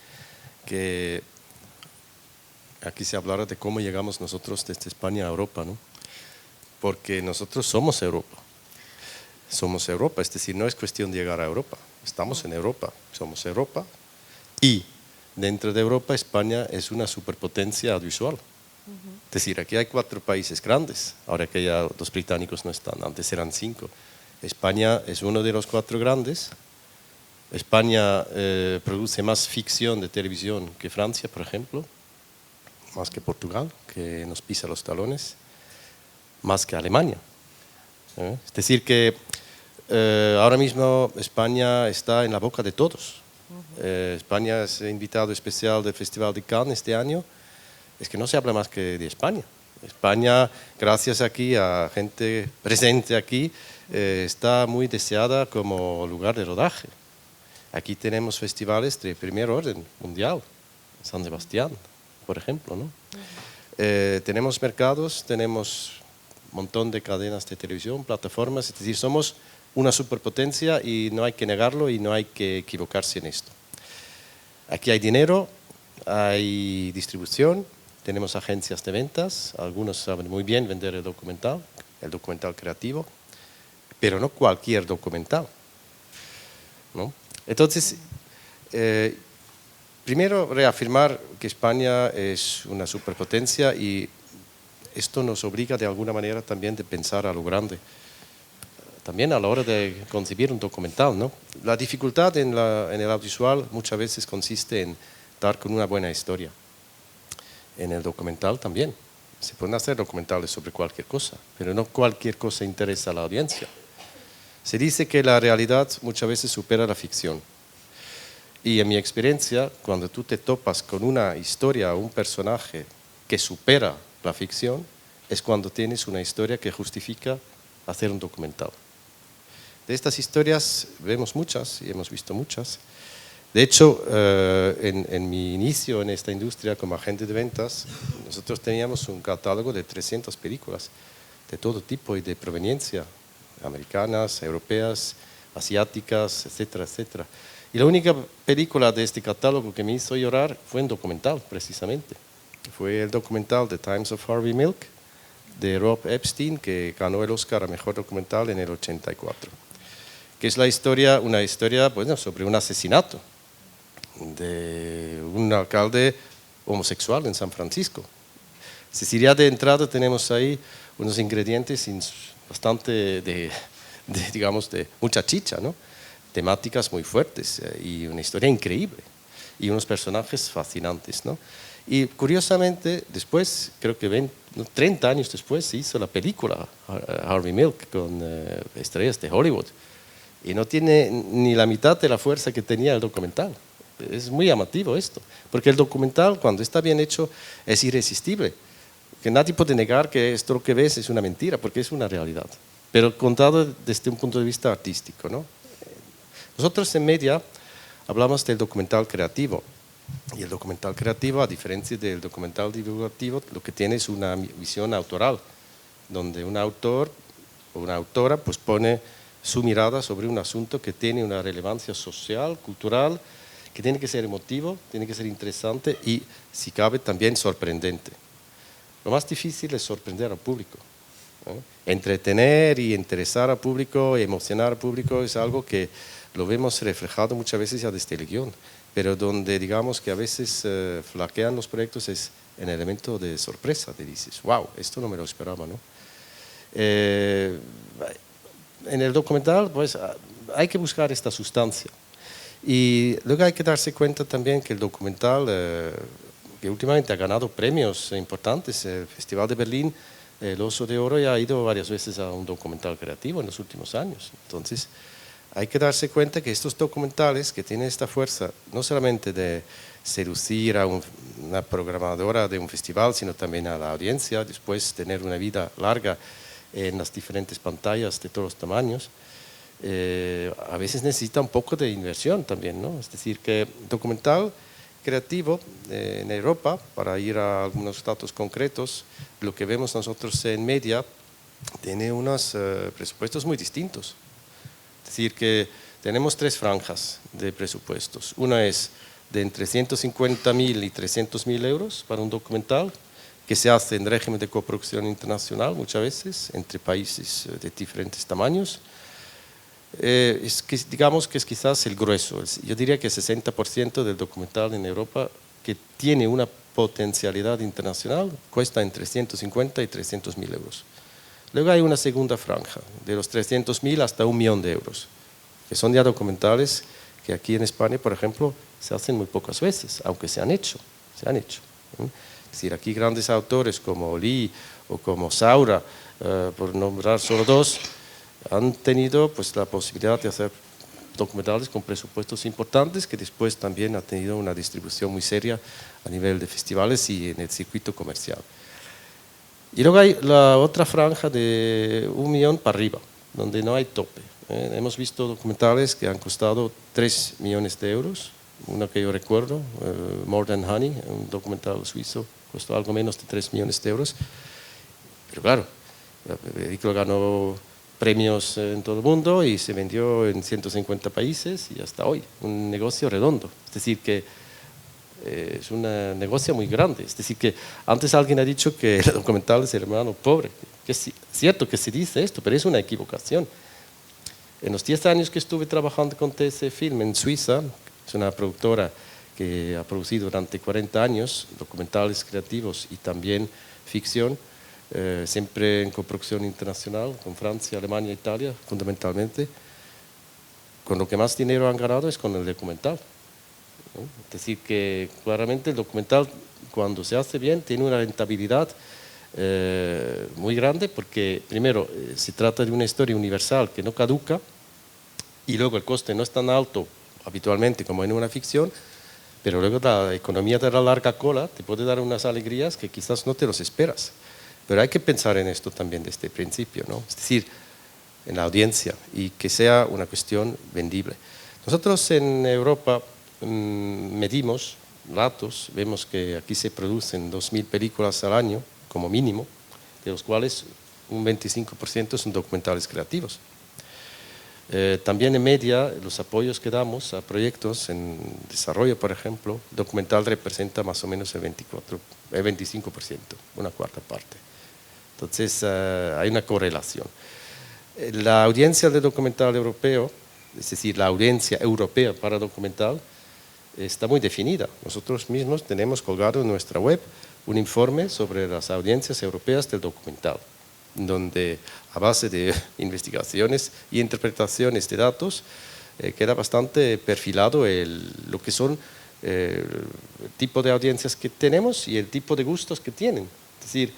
que aquí se hablara de cómo llegamos nosotros desde España a Europa, ¿no? Porque nosotros somos Europa. Somos Europa, es decir, no es cuestión de llegar a Europa. Estamos en Europa, somos Europa, y dentro de Europa España es una superpotencia audiovisual. Es decir, aquí hay 4 países grandes, ahora que ya los británicos no están, antes eran 5. España es uno de los 4 grandes. España produce más ficción de televisión que Francia, por ejemplo, más que Portugal, que nos pisa los talones, más que Alemania. Es decir, que ahora mismo España está en la boca de todos. España es invitado especial del Festival de Cannes este año. Es que no se habla más que de España. España, gracias aquí a gente presente aquí, está muy deseada como lugar de rodaje. Aquí tenemos festivales de primer orden mundial, San Sebastián, por ejemplo, ¿no? Tenemos mercados, tenemos un montón de cadenas de televisión, plataformas, es decir, somos una superpotencia y no hay que negarlo y no hay que equivocarse en esto. Aquí hay dinero, hay distribución, tenemos agencias de ventas, algunos saben muy bien vender el documental creativo, pero no cualquier documental, ¿no? Entonces, primero reafirmar que España es una superpotencia y esto nos obliga de alguna manera también de pensar a lo grande, también a la hora de concebir un documental, ¿no? La dificultad en el audiovisual muchas veces consiste en dar con una buena historia. En el documental también. Se pueden hacer documentales sobre cualquier cosa, pero no cualquier cosa interesa a la audiencia. Se dice que la realidad muchas veces supera la ficción. Y en mi experiencia, cuando tú te topas con una historia o un personaje que supera la ficción, es cuando tienes una historia que justifica hacer un documental. De estas historias vemos muchas y hemos visto muchas. De hecho, en mi inicio en esta industria como agente de ventas, nosotros teníamos un catálogo de 300 películas de todo tipo y de proveniencia, americanas, europeas, asiáticas, etcétera, etcétera. Y la única película de este catálogo que me hizo llorar fue un documental, precisamente. Fue el documental The Times of Harvey Milk, de Rob Epstein, que ganó el Oscar a Mejor Documental en el 84. Que es una historia bueno, sobre un asesinato de un alcalde homosexual en San Francisco. Es decir, ya de entrada tenemos ahí unos ingredientes bastante digamos, de mucha chicha, ¿no? Temáticas muy fuertes y una historia increíble y unos personajes fascinantes, ¿no? Y curiosamente, después, creo que 30 años después, se hizo la película Harvey Milk con estrellas de Hollywood y no tiene ni la mitad de la fuerza que tenía el documental. Es muy llamativo esto, porque el documental, cuando está bien hecho, es irresistible. Que nadie puede negar que esto lo que ves es una mentira, porque es una realidad, pero contado desde un punto de vista artístico, ¿no? Nosotros en Media hablamos del documental creativo, y el documental creativo, a diferencia del documental divulgativo, lo que tiene es una visión autoral, donde un autor o una autora pues pone su mirada sobre un asunto que tiene una relevancia social, cultural, que tiene que ser emotivo, tiene que ser interesante y, si cabe, también sorprendente. Lo más difícil es sorprender al público, ¿no? Entretener y interesar al público, emocionar al público es algo que lo vemos reflejado muchas veces ya desde el guión, pero donde digamos que a veces flaquean los proyectos es en el elemento de sorpresa, te dices, wow, esto no me lo esperaba, ¿no? En el documental pues hay que buscar esta sustancia. Y luego hay que darse cuenta también que el documental, que últimamente ha ganado premios importantes, el Festival de Berlín, el Oso de Oro, ya ha ido varias veces a un documental creativo en los últimos años. Entonces, hay que darse cuenta que estos documentales que tienen esta fuerza, no solamente de seducir a una programadora de un festival, sino también a la audiencia, después tener una vida larga en las diferentes pantallas de todos los tamaños, a veces necesita un poco de inversión también, ¿no? Es decir, que documental creativo en Europa, para ir a algunos datos concretos, lo que vemos nosotros en Media tiene unos presupuestos muy distintos. Es decir, que tenemos 3 franjas de presupuestos. Una es de entre 150.000 y 300.000 euros para un documental, que se hace en régimen de coproducción internacional muchas veces, entre países de diferentes tamaños. Es que, digamos que es quizás el grueso. Yo diría que el 60% del documental en Europa que tiene una potencialidad internacional cuesta entre 150 y 300.000 euros. Luego hay una segunda franja, de los 300.000 hasta 1 millón de euros, que son ya documentales que aquí en España, por ejemplo, se hacen muy pocas veces, aunque se han hecho. Es decir, aquí grandes autores como Lee o como Saura, por nombrar solo 2, han tenido pues, la posibilidad de hacer documentales con presupuestos importantes, que después también ha tenido una distribución muy seria a nivel de festivales y en el circuito comercial. Y luego hay la otra franja de 1 millón para arriba, donde no hay tope. Hemos visto documentales que han costado 3 millones de euros, uno que yo recuerdo, More Than Honey, un documental suizo, costó algo menos de 3 millones de euros. Pero claro, la película ganó premios en todo el mundo y se vendió en 150 países y hasta hoy, un negocio redondo. Es decir, que es un negocio muy grande. Es decir, que antes alguien ha dicho que el documental es el hermano pobre. Que es cierto que se dice esto, pero es una equivocación. En los 10 años que estuve trabajando con TS Film en Suiza, es una productora que ha producido durante 40 años documentales creativos y también ficción, siempre en coproducción internacional, con Francia, Alemania, Italia, fundamentalmente. Con lo que más dinero han ganado es con el documental, ¿no? Es decir, que claramente el documental, cuando se hace bien, tiene una rentabilidad muy grande, porque primero se trata de una historia universal que no caduca, y luego el coste no es tan alto habitualmente como en una ficción, pero luego la economía de la larga cola te puede dar unas alegrías que quizás no te los esperas. Pero hay que pensar en esto también desde el principio, ¿no? Es decir, en la audiencia, y que sea una cuestión vendible. Nosotros en Europa medimos datos, vemos que aquí se producen 2.000 películas al año, como mínimo, de los cuales un 25% son documentales creativos. También en media, los apoyos que damos a proyectos en desarrollo, por ejemplo, documental representa más o menos el 25%, una cuarta parte. Entonces, hay una correlación. La audiencia del documental europeo, es decir, la audiencia europea para documental, está muy definida. Nosotros mismos tenemos colgado en nuestra web un informe sobre las audiencias europeas del documental, donde a base de investigaciones y interpretaciones de datos queda bastante perfilado lo que son el tipo de audiencias que tenemos y el tipo de gustos que tienen. Es decir,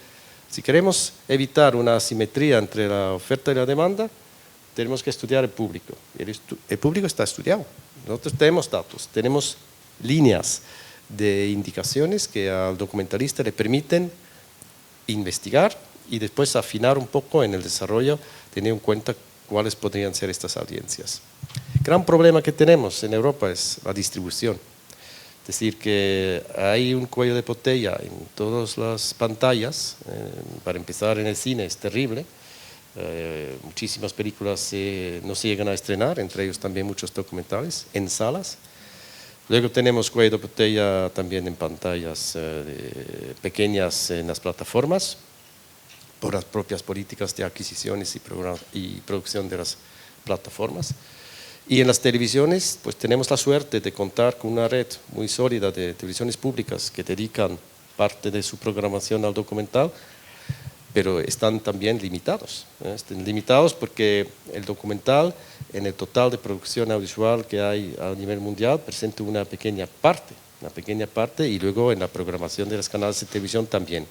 si queremos evitar una asimetría entre la oferta y la demanda, tenemos que estudiar el público. El público está estudiado. Nosotros tenemos datos, tenemos líneas de indicaciones que al documentalista le permiten investigar y después afinar un poco en el desarrollo, teniendo en cuenta cuáles podrían ser estas audiencias. El gran problema que tenemos en Europa es la distribución. Es decir, que hay un cuello de botella en todas las pantallas. Para empezar, en el cine es terrible. Muchísimas películas no se llegan a estrenar, entre ellos también muchos documentales, en salas. Luego tenemos cuello de botella también en pantallas pequeñas en las plataformas, por las propias políticas de adquisiciones y producción de las plataformas. Y en las televisiones, pues tenemos la suerte de contar con una red muy sólida de televisiones públicas que dedican parte de su programación al documental, pero están también limitados. Están limitados porque el documental, en el total de producción audiovisual que hay a nivel mundial, presenta una pequeña parte, y luego en la programación de los canales de televisión también.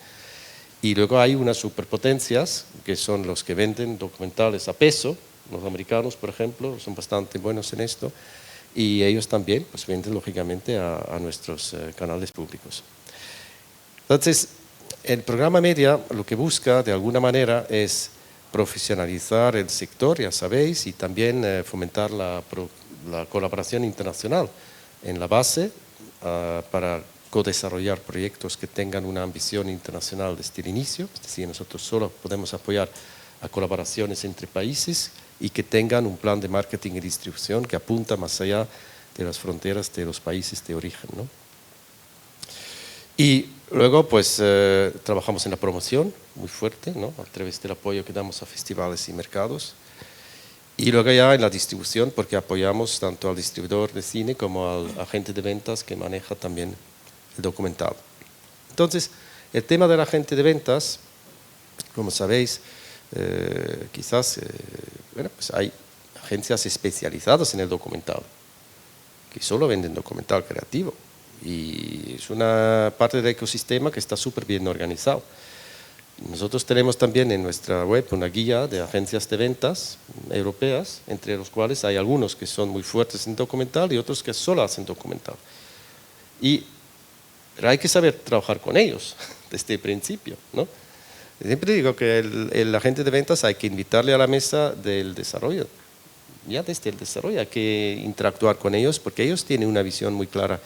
Y luego hay unas superpotencias, que son los que venden documentales a peso. Los americanos, por ejemplo, son bastante buenos en esto, y ellos también pues, venden lógicamente a nuestros canales públicos. Entonces, el programa Media lo que busca de alguna manera es profesionalizar el sector, ya sabéis, y también fomentar la colaboración internacional en la base para co-desarrollar proyectos que tengan una ambición internacional desde el inicio. Es decir, nosotros solo podemos apoyar a colaboraciones entre países y que tengan un plan de marketing y distribución que apunta más allá de las fronteras de los países de origen, ¿no? Y luego pues trabajamos en la promoción muy fuerte, ¿no? A través del apoyo que damos a festivales y mercados, y luego ya en la distribución, porque apoyamos tanto al distribuidor de cine como al agente de ventas que maneja también el documental. Entonces, el tema del agente de ventas, como sabéis, quizás bueno, pues hay agencias especializadas en el documental que solo venden documental creativo, y es una parte del ecosistema que está súper bien organizado. Nosotros tenemos también en nuestra web una guía de agencias de ventas europeas, entre los cuales hay algunos que son muy fuertes en documental y otros que solo hacen documental. Pero hay que saber trabajar con ellos desde el principio, ¿no? Siempre digo que el agente de ventas hay que invitarle a la mesa del desarrollo. Ya desde el desarrollo hay que interactuar con ellos porque ellos tienen una visión muy clara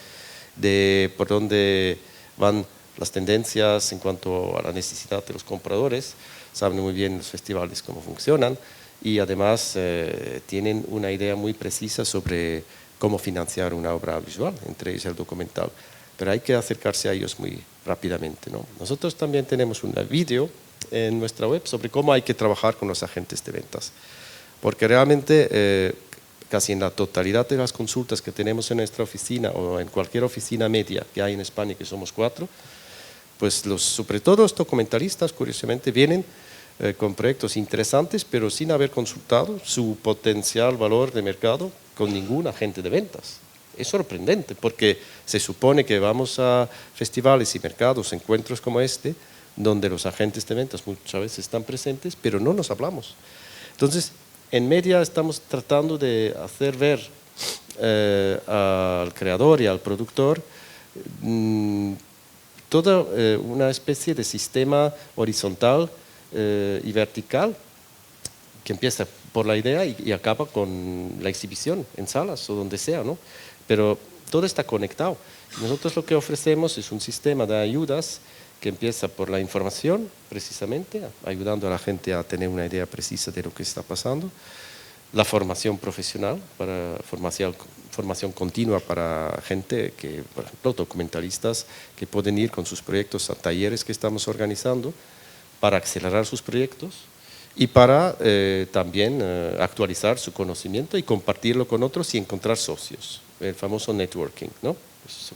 de por dónde van las tendencias en cuanto a la necesidad de los compradores, saben muy bien los festivales cómo funcionan y además tienen una idea muy precisa sobre cómo financiar una obra visual, entre ellos el documental. Pero hay que acercarse a ellos muy rápidamente, ¿no? Nosotros también tenemos un vídeo en nuestra web sobre cómo hay que trabajar con los agentes de ventas, porque realmente casi en la totalidad de las consultas que tenemos en nuestra oficina o en cualquier oficina media que hay en España, que somos 4, pues sobre todo los documentalistas, curiosamente, vienen con proyectos interesantes, pero sin haber consultado su potencial valor de mercado con ningún agente de ventas. Es sorprendente, porque se supone que vamos a festivales y mercados, encuentros como este, donde los agentes de ventas muchas veces están presentes, pero no nos hablamos. Entonces, en media estamos tratando de hacer ver al creador y al productor toda una especie de sistema horizontal y vertical que empieza por la idea y acaba con la exhibición en salas o donde sea, ¿no? Pero todo está conectado. Nosotros lo que ofrecemos es un sistema de ayudas que empieza por la información, precisamente, ayudando a la gente a tener una idea precisa de lo que está pasando, la formación profesional, formación continua para gente que, por ejemplo, documentalistas que pueden ir con sus proyectos a talleres que estamos organizando para acelerar sus proyectos y para también actualizar su conocimiento y compartirlo con otros y encontrar socios, el famoso networking, ¿no? Es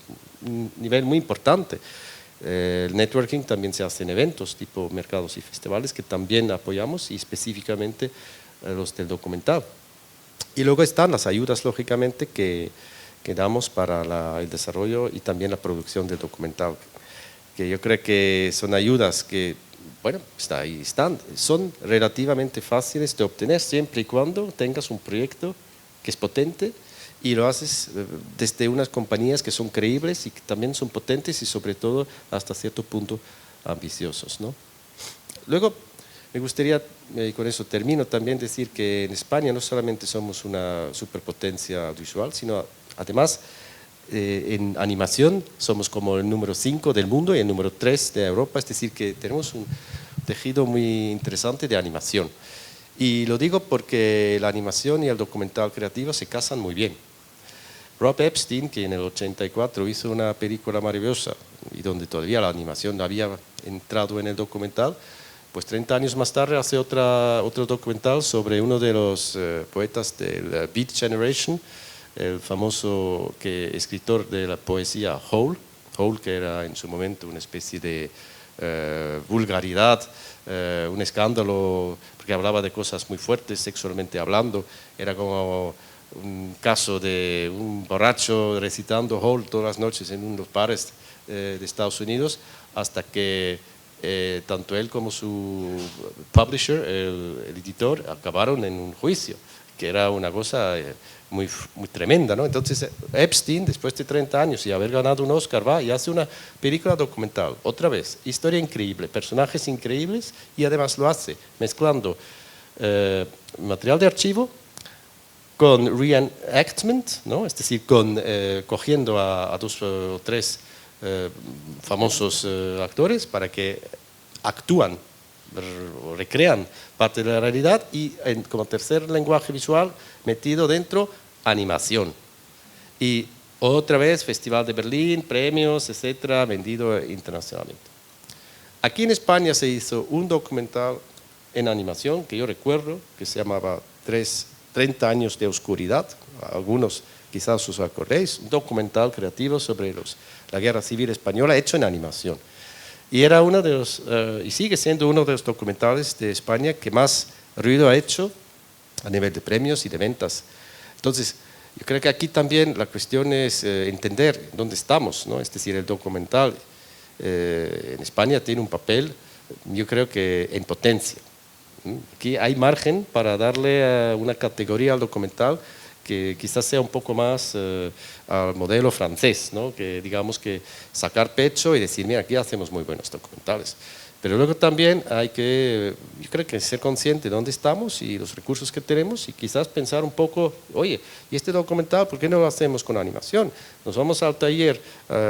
un nivel muy importante. El networking también se hace en eventos tipo mercados y festivales que también apoyamos y específicamente los del documental. Y luego están las ayudas, lógicamente, que damos para el desarrollo y también la producción del documental, que yo creo que son ayudas que, bueno, ahí están, son relativamente fáciles de obtener siempre y cuando tengas un proyecto que es potente y lo haces desde unas compañías que son creíbles y que también son potentes y sobre todo hasta cierto punto ambiciosos, ¿no? Luego, me gustaría, y con eso termino, también decir que en España no solamente somos una superpotencia visual, sino además en animación somos como el número 5 del mundo y el número 3 de Europa, es decir, que tenemos un tejido muy interesante de animación. Y lo digo porque la animación y el documental creativo se casan muy bien. Rob Epstein, que en el 84 hizo una película maravillosa y donde todavía la animación había entrado en el documental, pues 30 años más tarde hace otro documental sobre uno de los poetas del Beat Generation, el famoso escritor de la poesía Hole, que era en su momento una especie de vulgaridad, un escándalo, porque hablaba de cosas muy fuertes sexualmente hablando, era como un caso de un borracho recitando Hole todas las noches en unos bares de Estados Unidos, hasta que tanto él como su publisher, el editor, acabaron en un juicio, que era una cosa muy tremenda, ¿no? Entonces Epstein, después de 30 años y haber ganado un Oscar, va y hace una película documental, otra vez, historia increíble, personajes increíbles, y además lo hace mezclando material de archivo con reenactment, ¿no? Es decir, cogiendo a 2 o 3 famosos actores para que actúan o recrean parte de la realidad y como tercer lenguaje visual metido dentro animación. Y otra vez Festival de Berlín, premios, etcétera, vendido internacionalmente. Aquí en España se hizo un documental en animación que yo recuerdo que se llamaba 30 años de oscuridad, algunos quizás os acordéis, un documental creativo sobre la Guerra Civil Española hecho en animación. Y era uno de los, y sigue siendo uno de los documentales de España que más ruido ha hecho a nivel de premios y de ventas. Entonces, yo creo que aquí también la cuestión es entender dónde estamos, ¿no? Es decir, el documental en España tiene un papel yo creo que en potencia. Aquí hay margen para darle una categoría al documental que quizás sea un poco más al modelo francés, ¿no? Que digamos que sacar pecho y decir, mira, aquí hacemos muy buenos documentales. Pero luego también hay que, yo creo que ser consciente de dónde estamos y los recursos que tenemos y quizás pensar un poco, oye, ¿y este documental por qué no lo hacemos con animación? Nos vamos al taller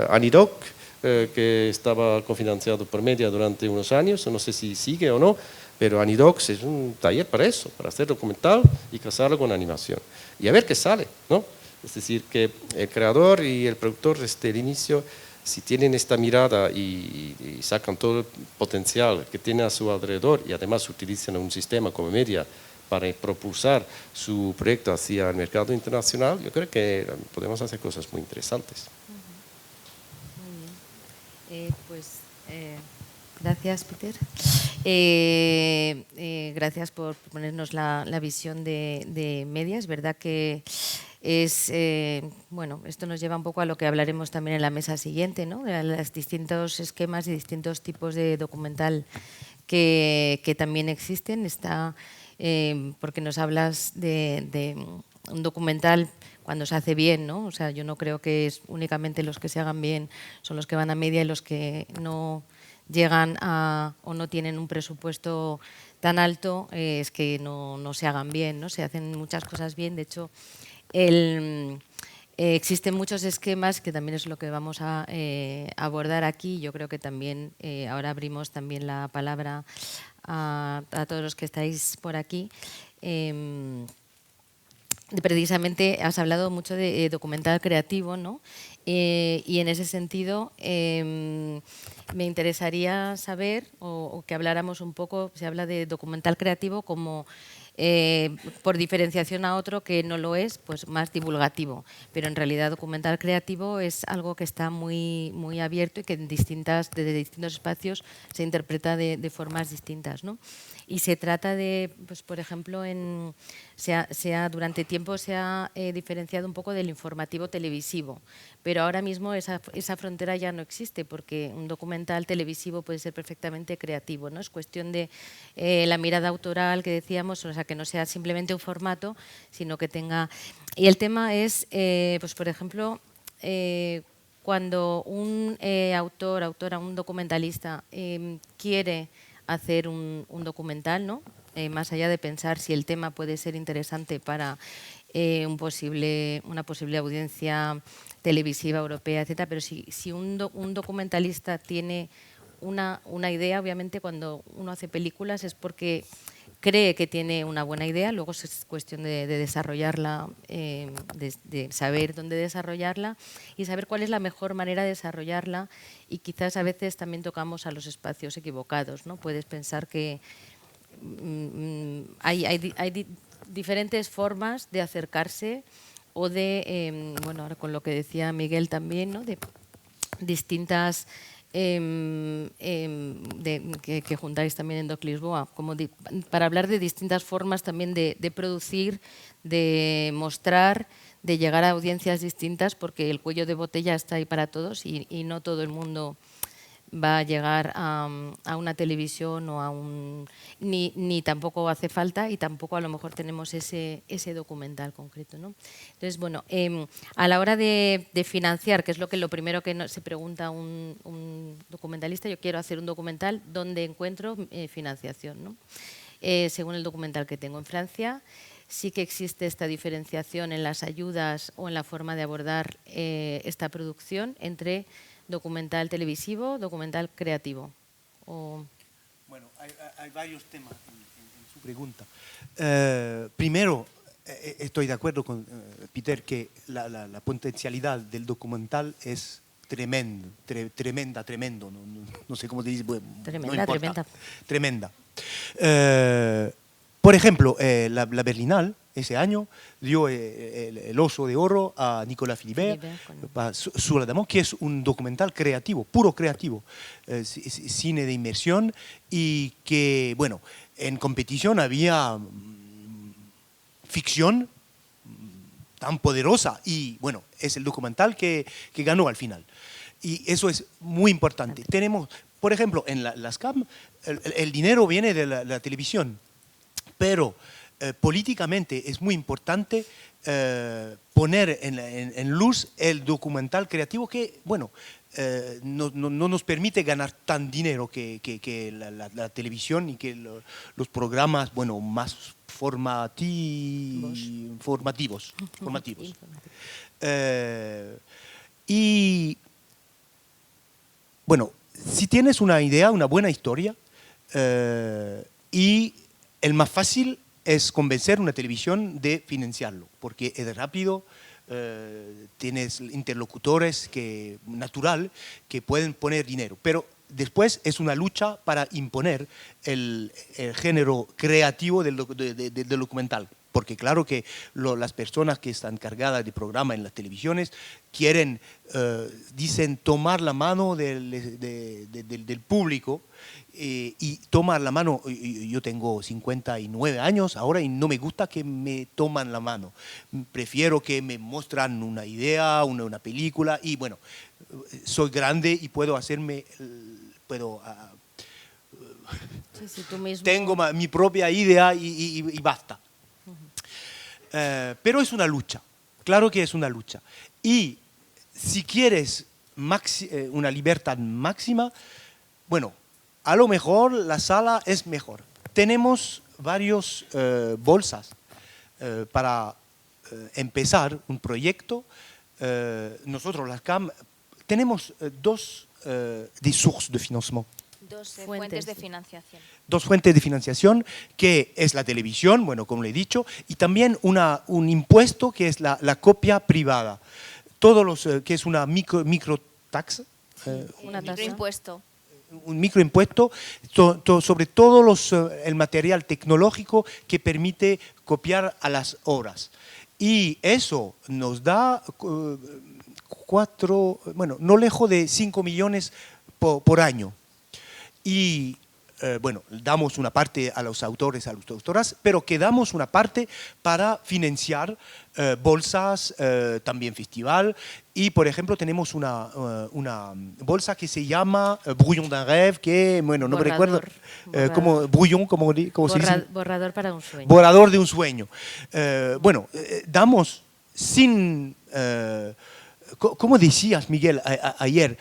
Anidoc, que estaba cofinanciado por Media durante unos años, no sé si sigue o no, pero Anidox es un taller para eso, para hacer documental y casarlo con animación. Y a ver qué sale, ¿no? Es decir, que el creador y el productor desde el inicio, si tienen esta mirada y sacan todo el potencial que tiene a su alrededor y además utilizan un sistema como Media para propulsar su proyecto hacia el mercado internacional, yo creo que podemos hacer cosas muy interesantes. Gracias, Peter. Gracias por ponernos la visión de Media. Es verdad que es, bueno, esto nos lleva un poco a lo que hablaremos también en la mesa siguiente, ¿no? De los distintos esquemas y distintos tipos de documental que también existen. Porque nos hablas de un documental cuando se hace bien, ¿no? O sea, yo no creo que es únicamente los que se hagan bien son los que van a Media y los que no llegan o no tienen un presupuesto tan alto es que no se hagan bien, ¿no? Se hacen muchas cosas bien. De hecho, existen muchos esquemas que también es lo que vamos a abordar aquí. Yo creo que también ahora abrimos también la palabra a todos los que estáis por aquí. Precisamente has hablado mucho de documental creativo, ¿no? Y en ese sentido me interesaría saber o que habláramos un poco, se habla de documental creativo como por diferenciación a otro que no lo es, pues más divulgativo. Pero en realidad documental creativo es algo que está muy, muy abierto y que desde distintos espacios se interpreta de formas distintas, ¿no? Y se trata de, pues, por ejemplo, durante tiempo se ha diferenciado un poco del informativo televisivo, pero ahora mismo esa frontera ya no existe porque un documental televisivo puede ser perfectamente creativo, ¿no? Es cuestión de la mirada autoral que decíamos, o sea, que no sea simplemente un formato, sino que tenga... Y el tema es, pues, por ejemplo, cuando un autora, un documentalista quiere hacer un documental, ¿no? Más allá de pensar si el tema puede ser interesante para una posible audiencia televisiva europea, etcétera, pero si un documentalista tiene una idea, obviamente cuando uno hace películas es porque cree que tiene una buena idea, luego es cuestión de desarrollarla, de saber dónde desarrollarla y saber cuál es la mejor manera de desarrollarla, y quizás a veces también tocamos a los espacios equivocados, ¿no? Puedes pensar que hay diferentes formas de acercarse o de, bueno, ahora con lo que decía Miguel también, ¿no? De distintas... que juntáis también en Doc Lisboa, para hablar de distintas formas también de producir, de mostrar, de llegar a audiencias distintas, porque el cuello de botella está ahí para todos y no todo el mundo va a llegar a una televisión o ni tampoco hace falta, y tampoco a lo mejor tenemos ese documental concreto, ¿no? Entonces, bueno, a la hora de financiar, que es lo primero que se pregunta un documentalista, yo quiero hacer un documental, ¿dónde encuentro financiación, ¿no? Según el documental que tengo en Francia, sí que existe esta diferenciación en las ayudas o en la forma de abordar esta producción entre documental televisivo, documental creativo. Bueno, hay varios temas en su pregunta. Primero, estoy de acuerdo con Peter que la potencialidad del documental es tremendo. No sé cómo te dice. Bueno, tremenda. Por ejemplo, la Berlinale ese año dio el Oso de Oro a Nicolas Philibert sur la Dame, que es un documental creativo, puro creativo, cine de inmersión, y que, bueno, en competición había ficción tan poderosa y, bueno, es el documental que ganó al final. Y eso es muy importante. Tenemos, por ejemplo, en las CAM, el dinero viene de la televisión, pero políticamente es muy importante poner en luz el documental creativo que, bueno, no nos permite ganar tan dinero que la televisión y que los programas, bueno, más formativos. Y bueno, si tienes una idea, una buena historia, y el más fácil es convencer una televisión de financiarlo, porque es rápido, tienes interlocutores natural que pueden poner dinero, pero después es una lucha para imponer el género creativo del documental. Porque claro que las personas que están cargadas de programa en las televisiones quieren, dicen, tomar la mano del público y tomar la mano. Yo tengo 59 años ahora y no me gusta que me toman la mano. Prefiero que me muestran una idea, una película y bueno, soy grande y puedo hacerme, Sí, tú mismo. tengo mi propia idea y basta. Pero es una lucha, claro que es una lucha. Y si quieres una libertad máxima, bueno, a lo mejor la sala es mejor. Tenemos varias bolsas para empezar un proyecto. Nosotros, las CAM, tenemos dos sources de financiamiento. Dos Fuentes, fuentes de sí. financiación. Dos fuentes de financiación, que es la televisión, bueno, como le he dicho, y también un impuesto que es la copia privada. Que es una microtaxa, Una tasa. Microimpuesto. un microimpuesto sobre todo el material tecnológico que permite copiar a las obras. Y eso nos da no lejos de 5 millones por año. Y bueno, damos una parte a los autores, a las autoras, pero quedamos una parte para financiar bolsas, también festival. Y, por ejemplo, tenemos una bolsa que se llama Brouillon d'un rêve, que, bueno, no me recuerdo, como brouillon, como se dice. Borrador para un sueño. Borrador de un sueño. Bueno, damos sin... ¿Cómo decías, Miguel, ayer?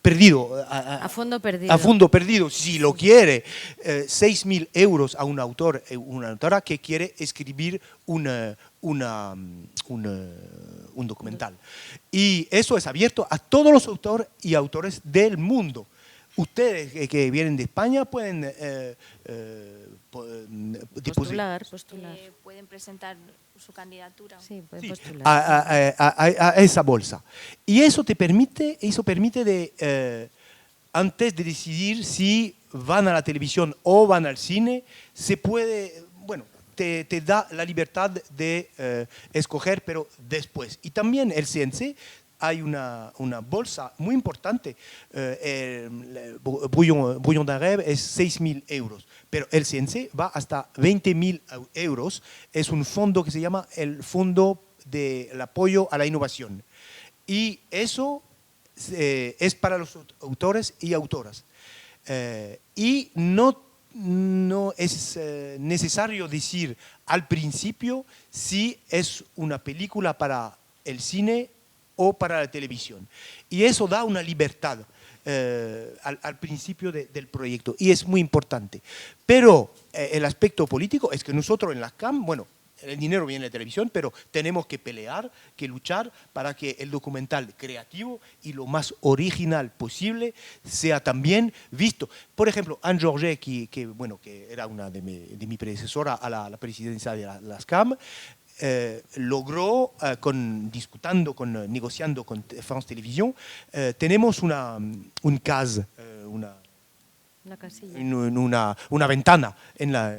Perdido. A fondo perdido. A fondo perdido, si lo quiere. 6.000 euros a un autor, una autora que quiere escribir un documental. Y eso es abierto a todos los autores y autores del mundo. Ustedes que vienen de España pueden Postular. Pueden presentar su candidatura. Sí, pueden Sí, postular. a esa bolsa. Y eso permite antes de decidir si van a la televisión o van al cine, se puede, bueno, te da la libertad de escoger, pero después. Y también el CNC hay una bolsa muy importante. Brouillon d'un rêve es 6.000 euros, pero el CNC va hasta 20.000 euros. Es un fondo que se llama el Fondo del Apoyo a la Innovación. Y eso es para los autores y autoras. Y no es necesario decir al principio si es una película para el cine o para la televisión. Y eso da una libertad al principio del proyecto y es muy importante. Pero el aspecto político es que nosotros en la CAM, bueno, el dinero viene de la televisión, pero tenemos que pelear, que luchar para que el documental creativo y lo más original posible sea también visto. Por ejemplo, Anne Georget, que era una de mi predecesora a la presidencia de las CAM, logró, negociando con France Télévisions, tenemos un CAS, Una casilla. una ventana en la...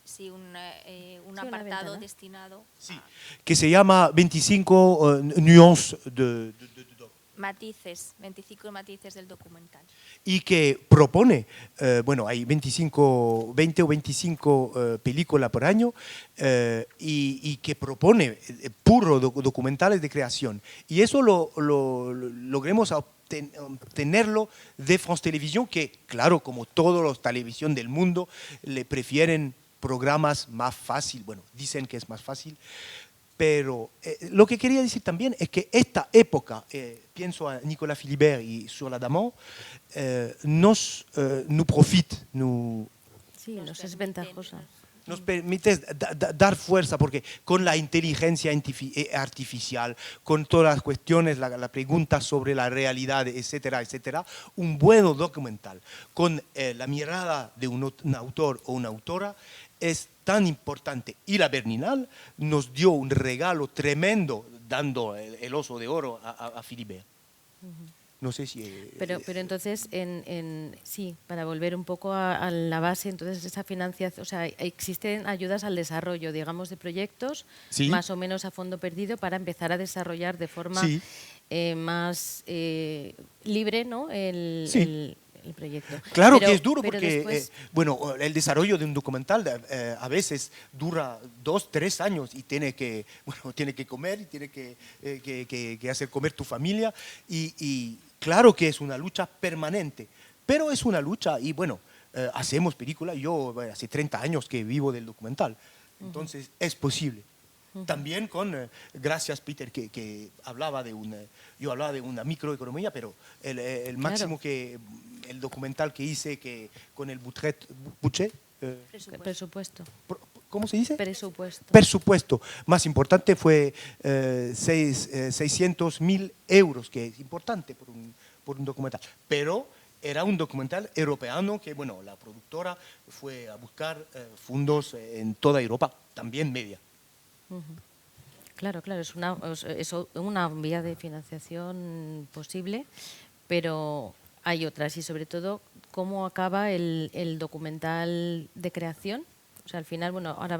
Sí, un una apartado ventana. destinado Sí, que se llama 25 nuances de matices, 25 matices del documental. y que propone, hay 20 o 25 películas por año y que propone puros documentales de creación. Y eso lo logremos tenerlo de France Televisión, que claro, como todas las televisiones del mundo, le prefieren programas más fácil, bueno, dicen que es más fácil, pero lo que quería decir también es que esta época, pienso a Nicolas Philibert y Sur la Daman, nos profite, Sí, nos es ventajosa. nos permite dar fuerza, porque con la inteligencia artificial, con todas las cuestiones, la pregunta sobre la realidad, etcétera, etcétera, un buen documental con la mirada de un autor o una autora es tan importante. Y la Berlinale nos dio un regalo tremendo dando el Oso de Oro a Philibert. No sé si... Pero entonces, sí, para volver un poco a la base, entonces esa financiación, o sea, existen ayudas al desarrollo, digamos, de proyectos, Sí. más o menos a fondo perdido, para empezar a desarrollar de forma Sí. más libre, ¿no? Sí. El proyecto. Claro Pero- que es duro pero porque, después- bueno, el desarrollo de un documental a veces dura 2, 3 años y tiene que, bueno, tiene que comer y tiene que hacer comer tu familia y claro que es una lucha permanente, pero es una lucha y bueno, hacemos películas, yo hace 30 años que vivo del documental, entonces es posible. También gracias Peter, que hablaba yo hablaba de una microeconomía, pero el máximo el documental que hice con el budget Presupuesto. ¿cómo se dice? Presupuesto. Más importante fue 600.000 euros, que es importante por un documental. Pero era un documental europeo que, bueno, la productora fue a buscar fondos en toda Europa, también media. Claro, es una vía de financiación posible, pero hay otras y sobre todo cómo acaba el documental de creación. O sea, al final, bueno, ahora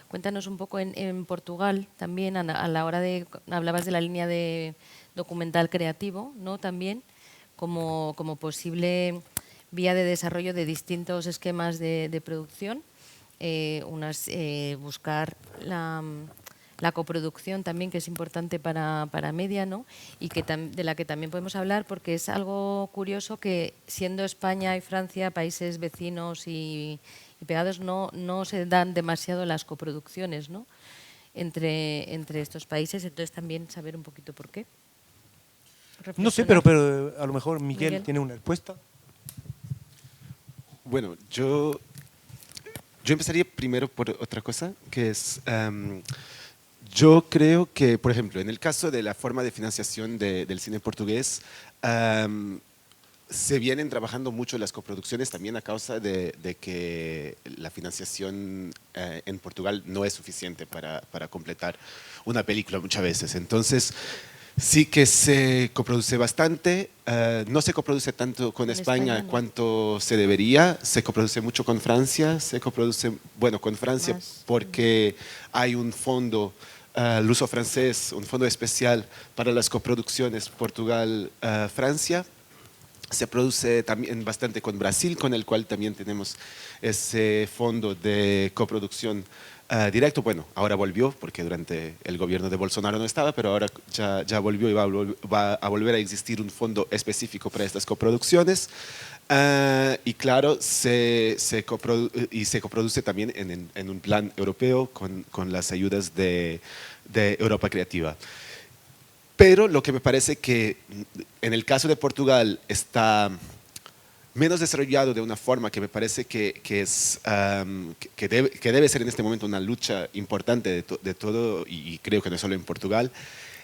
cuéntanos un poco en Portugal también a la hora hablabas de la línea de documental creativo, ¿no? También como posible vía de desarrollo de distintos esquemas de producción. Buscar la coproducción también, que es importante para media, ¿no? Y de la que también podemos hablar porque es algo curioso que siendo España y Francia países vecinos y pegados no se dan demasiado las coproducciones, ¿no? entre estos países, entonces también saber un poquito por qué. No sé, Reflexionar. pero a lo mejor Miguel tiene una respuesta. Bueno, yo empezaría primero por otra cosa, que es, yo creo que, por ejemplo, en el caso de la forma de financiación del cine portugués, se vienen trabajando mucho las coproducciones también a causa de que la financiación en Portugal no es suficiente para completar una película muchas veces. Entonces, sí que se coproduce bastante, no se coproduce tanto con España ¿no? cuanto se debería, se coproduce mucho con Francia, se coproduce, bueno, con Francia Más. porque hay un fondo luso-francés, un fondo especial para las coproducciones Portugal-Francia. Se produce también bastante con Brasil, con el cual también tenemos ese fondo de coproducción directo. Bueno, ahora volvió, porque durante el gobierno de Bolsonaro no estaba, pero ahora ya volvió y va a volver a existir un fondo específico para estas coproducciones. Y claro, se coproduce también en un plan europeo con las ayudas de Europa Creativa. Pero lo que me parece que en el caso de Portugal está menos desarrollado de una forma que me parece que debe ser en este momento una lucha importante de todo, y creo que no es solo en Portugal,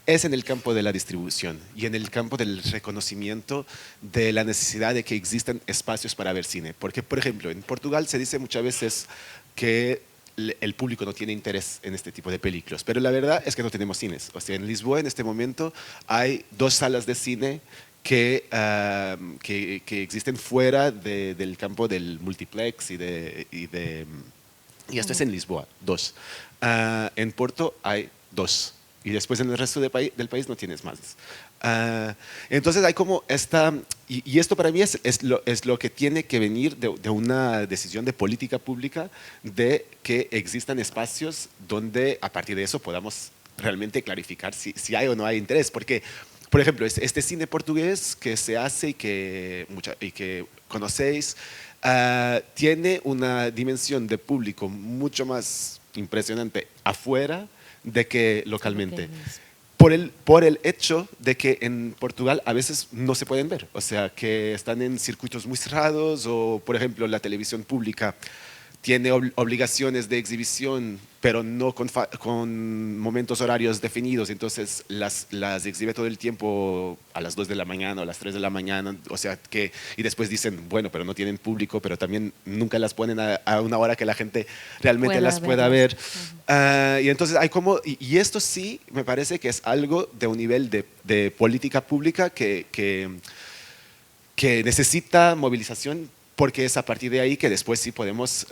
es en el campo de la distribución y en el campo del reconocimiento de la necesidad de que existan espacios para ver cine. Porque, por ejemplo, en Portugal se dice muchas veces que el público no tiene interés en este tipo de películas, pero la verdad es que no tenemos cines. O sea, en Lisboa en este momento hay 2 salas de cine que existen fuera del campo del multiplex y esto es en Lisboa, 2. En Porto hay 2 y después en el resto del país no tienes más. Entonces hay como esta, y esto para mí es lo que tiene que venir de una decisión de política pública, de que existan espacios donde a partir de eso podamos realmente clarificar si hay o no hay interés, porque por ejemplo, este cine portugués que se hace y que conocéis, tiene una dimensión de público mucho más impresionante afuera de que localmente. Por el hecho de que en Portugal a veces no se pueden ver, o sea, que están en circuitos muy cerrados o, por ejemplo, la televisión pública tiene obligaciones de exhibición, pero no con momentos horarios definidos, entonces las exhibe todo el tiempo a las 2 de la mañana o a las 3 de la mañana, o sea, y después dicen, bueno, pero no tienen público, pero también nunca las ponen a una hora que la gente realmente las pueda ver. Y entonces hay como, y esto sí me parece que es algo de un nivel de política pública que necesita movilización, porque es a partir de ahí que después sí podemos...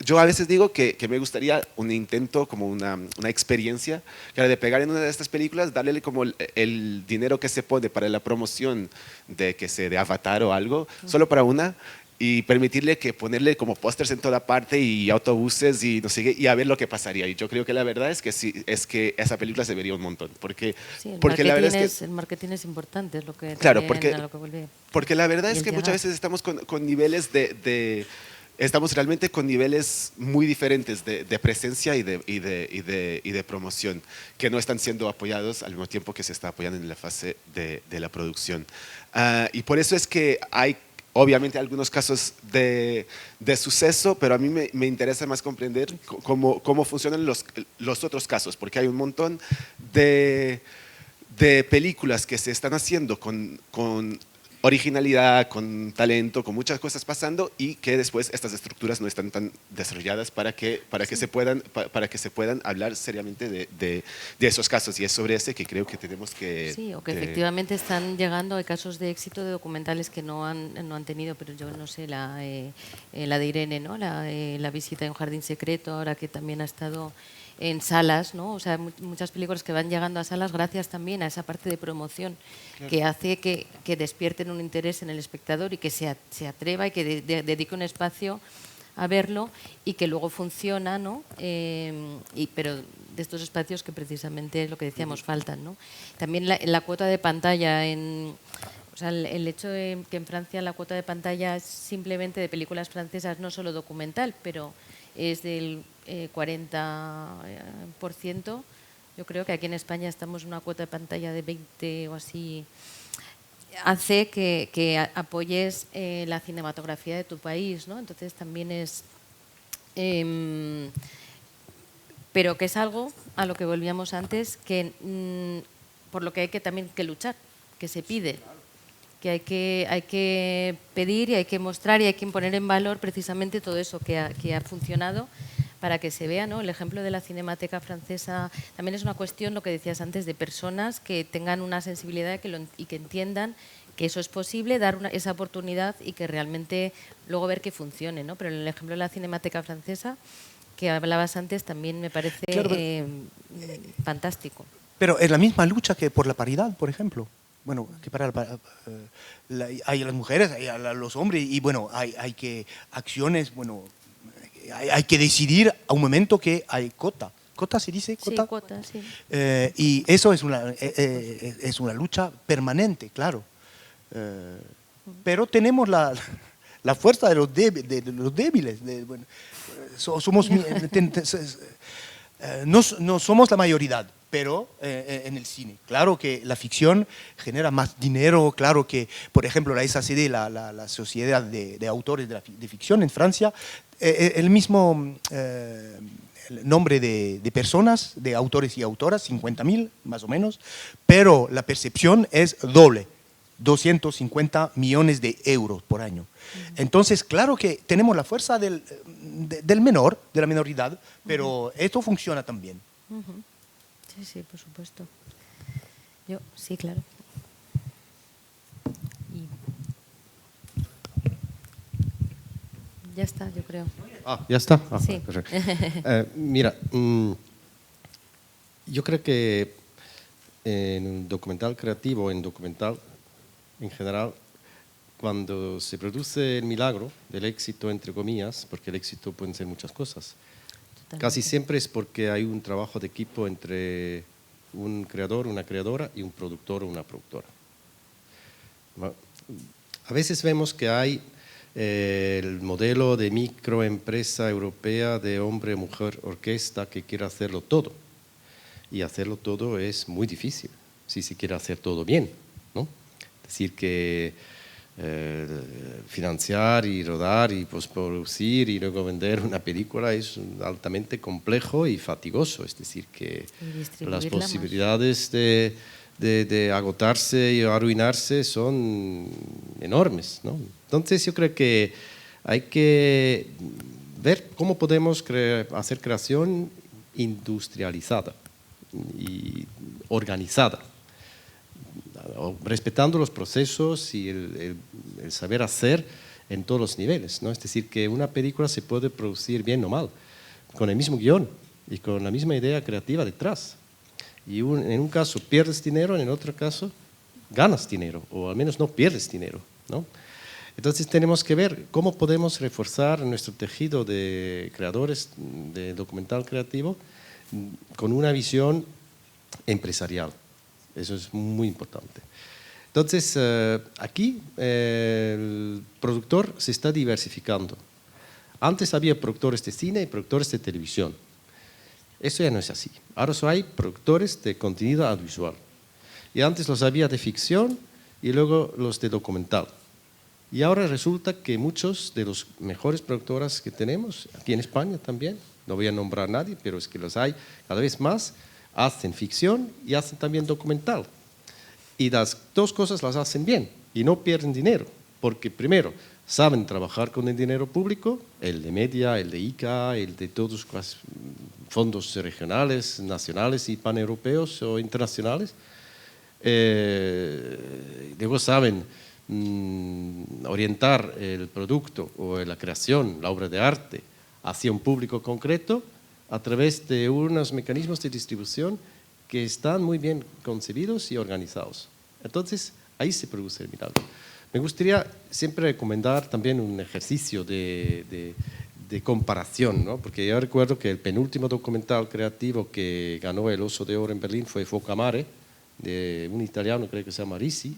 yo a veces digo que me gustaría un intento, como una experiencia, que era de pegar en una de estas películas, darle como el dinero que se pone para la promoción de Avatar o algo, solo para una, y permitirle que ponerle como pósters en toda parte y autobuses y no sé qué, y a ver lo que pasaría. Y yo creo que la verdad es que sí, es que esa película se vería un montón, porque la verdad es que el marketing es importante, es lo que claro, también a lo que vuelve. porque la verdad es que llegar. muchas veces estamos con niveles estamos realmente con niveles muy diferentes de presencia y de promoción, que no están siendo apoyados al mismo tiempo que se está apoyando en la fase de la producción. Y por eso es que hay obviamente algunos casos de suceso, pero a mí me interesa más comprender cómo funcionan los otros casos, porque hay un montón de películas que se están haciendo con originalidad, con talento, con muchas cosas pasando, y que después estas estructuras no están tan desarrolladas para que se puedan hablar seriamente de esos casos, y es sobre ese que creo que tenemos que... Sí, o que efectivamente están llegando, hay casos de éxito de documentales que no han tenido, pero yo no sé, la de Irene, ¿no? La visita en un jardín secreto, ahora que también ha estado en salas, ¿no? O sea, muchas películas que van llegando a salas gracias también a esa parte de promoción, claro, que hace que despierten un interés en el espectador y que se atreva y que dedique un espacio a verlo y que luego funciona, ¿no? Pero de estos espacios que precisamente es lo que decíamos faltan, ¿no? También la cuota de pantalla o sea, el hecho de que en Francia la cuota de pantalla es simplemente de películas francesas, no solo documental, pero es del 40%. Yo creo que aquí en España estamos en una cuota de pantalla de 20 o así. Hace que apoyes la cinematografía de tu país, ¿no? Entonces también es... pero que es algo a lo que volvíamos antes, que por lo que hay que también que luchar, que se pide, que hay que pedir y hay que mostrar y hay que poner en valor precisamente todo eso que ha funcionado para que se vea, ¿no? El ejemplo de la Cinemateca Francesa también es una cuestión, lo que decías antes, de personas que tengan una sensibilidad y que entiendan que eso es posible, dar esa oportunidad y que realmente luego ver que funcione, ¿no? Pero el ejemplo de la Cinemateca Francesa que hablabas antes también me parece fantástico. Pero es la misma lucha que por la paridad, por ejemplo. Bueno, que hay a las mujeres, hay a los hombres, y bueno, hay que acciones, bueno, hay que decidir a un momento que hay cota. ¿Cota se dice? ¿Cota? Sí, cuota, sí. Y eso es una lucha permanente, claro. Pero tenemos la fuerza de los débiles. No somos la mayoría, pero en el cine. Claro que la ficción genera más dinero, claro que, por ejemplo, la SACD, la Sociedad de Autores de Ficción en Francia, el mismo el nombre de personas, de autores y autoras, 50.000 más o menos, pero la percepción es doble, 250 millones de euros por año. Entonces, claro que tenemos la fuerza del menor, de la minoridad, pero esto funciona también. Sí, sí, por supuesto. Sí, claro. Ya está, yo creo. ¿Ya está? Sí. Perfecto. Mira, yo creo que en un documental creativo, en documental en general, cuando se produce el milagro del éxito, entre comillas, porque el éxito pueden ser muchas cosas, totalmente, casi siempre es porque hay un trabajo de equipo entre un creador, una creadora y un productor o una productora. A veces vemos que hay el modelo de microempresa europea de hombre, mujer, orquesta que quiere hacerlo todo. Y hacerlo todo es muy difícil, si se quiere hacer todo bien, ¿no? Es decir, que financiar y rodar y postproducir y luego vender una película es altamente complejo y fatigoso. Es decir, que las posibilidades de agotarse y arruinarse son enormes, ¿no? Entonces yo creo que hay que ver cómo podemos hacer creación industrializada y organizada, respetando los procesos y el saber hacer en todos los niveles, ¿no? Es decir, que una película se puede producir bien o mal, con el mismo guión y con la misma idea creativa detrás. Y en un caso pierdes dinero, en el otro caso ganas dinero, o al menos no pierdes dinero, ¿no? Entonces tenemos que ver cómo podemos reforzar nuestro tejido de creadores de documental creativo con una visión empresarial. Eso es muy importante. Entonces, aquí el productor se está diversificando. Antes había productores de cine y productores de televisión. Eso ya no es así. Ahora solo hay productores de contenido audiovisual. Y antes los había de ficción y luego los de documental. Y ahora resulta que muchos de los mejores productoras que tenemos, aquí en España también, no voy a nombrar a nadie, pero es que los hay cada vez más, hacen ficción y hacen también documental. Y las dos cosas las hacen bien y no pierden dinero, porque primero saben trabajar con el dinero público, el de Media, el de ICA, el de todos los fondos regionales, nacionales y paneuropeos o internacionales. Luego saben orientar el producto o la creación, la obra de arte, hacia un público concreto a través de unos mecanismos de distribución que están muy bien concebidos y organizados. Entonces, ahí se produce el milagro. Me gustaría siempre recomendar también un ejercicio de comparación, ¿no? Porque yo recuerdo que el penúltimo documental creativo que ganó el Oso de Oro en Berlín fue Foca Mare, de un italiano, creo que se llama Risi,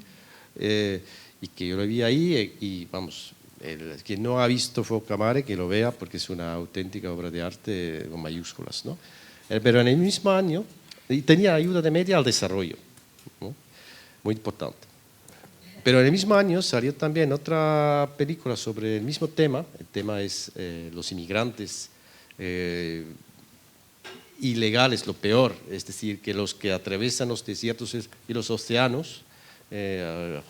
y que yo lo vi ahí y vamos, quien no ha visto Foca Mare, que lo vea porque es una auténtica obra de arte con mayúsculas, ¿no? Pero en el mismo año, y tenía ayuda de Media al desarrollo, ¿no? Muy importante. Pero en el mismo año salió también otra película sobre el mismo tema. El tema es los inmigrantes ilegales, lo peor, es decir, que los que atraviesan los desiertos y los océanos,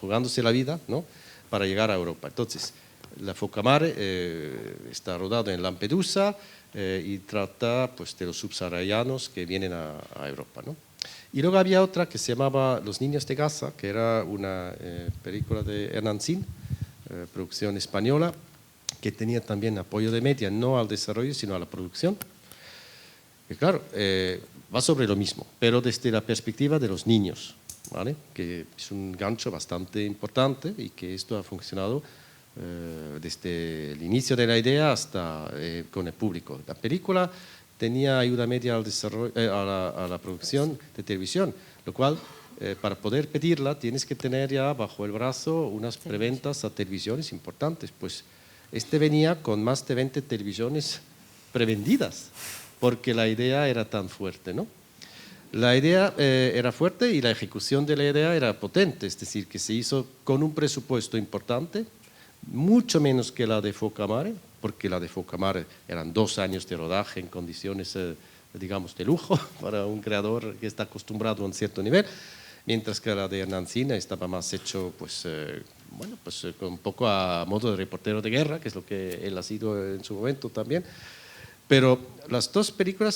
jugándose la vida, ¿no? Para llegar a Europa. Entonces, la Foca Mare está rodada en Lampedusa y trata pues, de los subsaharianos que vienen a Europa, ¿no? Y luego había otra que se llamaba Los niños de Gaza, que era una película de Hernán Zin, producción española, que tenía también apoyo de Media, no al desarrollo, sino a la producción. Y claro, va sobre lo mismo, pero desde la perspectiva de los niños, ¿vale? Que es un gancho bastante importante y que esto ha funcionado desde el inicio de la idea hasta con el público. La película tenía ayuda Media al desarrollo, a la producción de televisión, lo cual para poder pedirla tienes que tener ya bajo el brazo unas preventas a televisiones importantes. Pues este venía con más de 20 televisiones prevendidas, porque la idea era tan fuerte, ¿no? La idea era fuerte y la ejecución de la idea era potente, es decir, que se hizo con un presupuesto importante, mucho menos que la de Foca Mare, porque la de Foca Mare eran 2 años de rodaje en condiciones, digamos, de lujo para un creador que está acostumbrado a un cierto nivel, mientras que la de Hernán Zin estaba más hecho, pues, bueno, pues un poco a modo de reportero de guerra, que es lo que él ha sido en su momento también. Pero las dos películas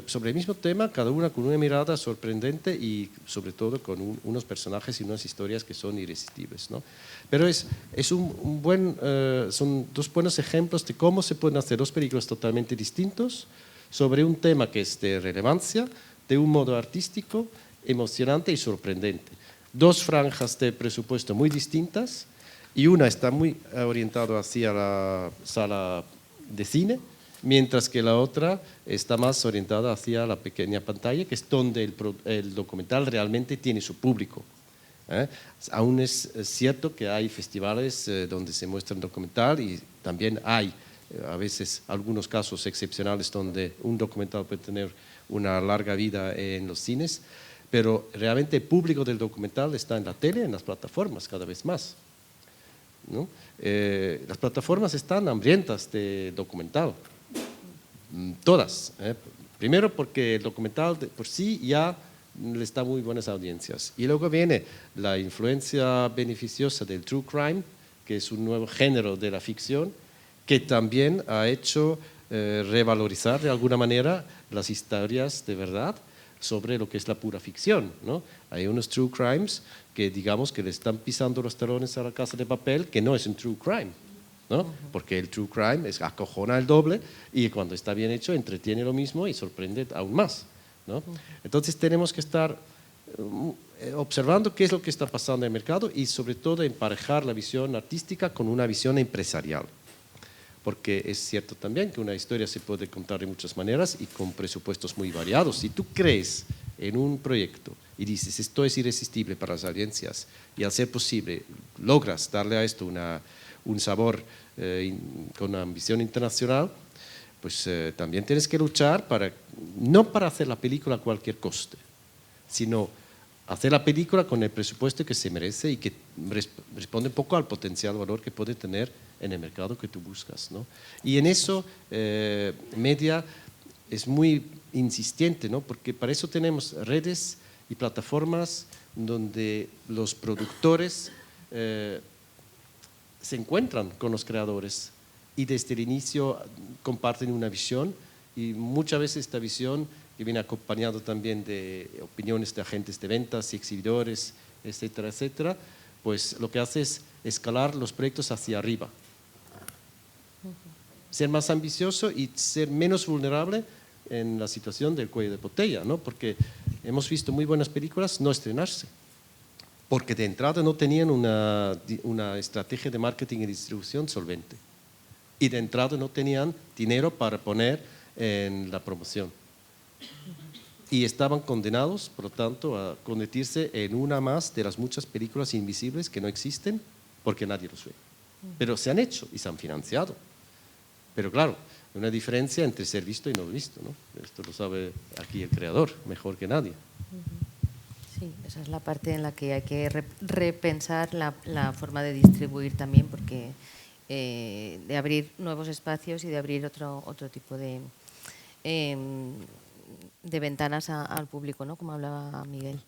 sobre el mismo tema, cada una con una mirada sorprendente y sobre todo con unos personajes y unas historias que son irresistibles, ¿no? Pero son 2 buenos ejemplos de cómo se pueden hacer 2 películas totalmente distintos sobre un tema que es de relevancia, de un modo artístico, emocionante y sorprendente. 2 franjas de presupuesto muy distintas y una está muy orientada hacia la sala de cine, mientras que la otra está más orientada hacia la pequeña pantalla, que es donde el documental realmente tiene su público. Aún es cierto que hay festivales donde se muestra un documental y también hay a veces algunos casos excepcionales donde un documental puede tener una larga vida en los cines, pero realmente el público del documental está en la tele, en las plataformas cada vez más, ¿no? Las plataformas están hambrientas de documental, todas. Primero porque el documental por sí ya les da muy buenas audiencias. Y luego viene la influencia beneficiosa del true crime, que es un nuevo género de la ficción, que también ha hecho revalorizar de alguna manera las historias de verdad sobre lo que es la pura ficción, ¿no? Hay unos true crimes que digamos que le están pisando los talones a La Casa de Papel, que no es un true crime, ¿no? Porque el true crime acojona el doble y cuando está bien hecho entretiene lo mismo y sorprende aún más, ¿no? Entonces tenemos que estar observando qué es lo que está pasando en el mercado y sobre todo emparejar la visión artística con una visión empresarial. Porque es cierto también que una historia se puede contar de muchas maneras y con presupuestos muy variados. Si tú crees en un proyecto y dices esto es irresistible para las audiencias y al ser posible logras darle a esto un sabor con una ambición internacional, pues también tienes que luchar no para hacer la película a cualquier coste, sino hacer la película con el presupuesto que se merece y que responde un poco al potencial valor que puede tener en el mercado que tú buscas, ¿no? Y en eso Media es muy insistente, ¿no? Porque para eso tenemos redes y plataformas donde los productores se encuentran con los creadores y desde el inicio comparten una visión y muchas veces esta visión que viene acompañado también de opiniones de agentes de ventas y exhibidores, etcétera, etcétera, pues lo que hace es escalar los proyectos hacia arriba. Ser más ambicioso y ser menos vulnerable en la situación del cuello de botella, ¿no? Porque hemos visto muy buenas películas no estrenarse, porque de entrada no tenían una estrategia de marketing y distribución solvente, y de entrada no tenían dinero para poner en la promoción. Y estaban condenados, por lo tanto, a convertirse en una más de las muchas películas invisibles que no existen porque nadie los ve. Pero se han hecho y se han financiado. Pero claro, hay una diferencia entre ser visto y no visto, ¿no? Esto lo sabe aquí el creador, mejor que nadie. Sí, esa es la parte en la que hay que repensar la forma de distribuir también, porque de abrir nuevos espacios y de abrir otro tipo de ventanas al público, ¿no? Como hablaba Miguel.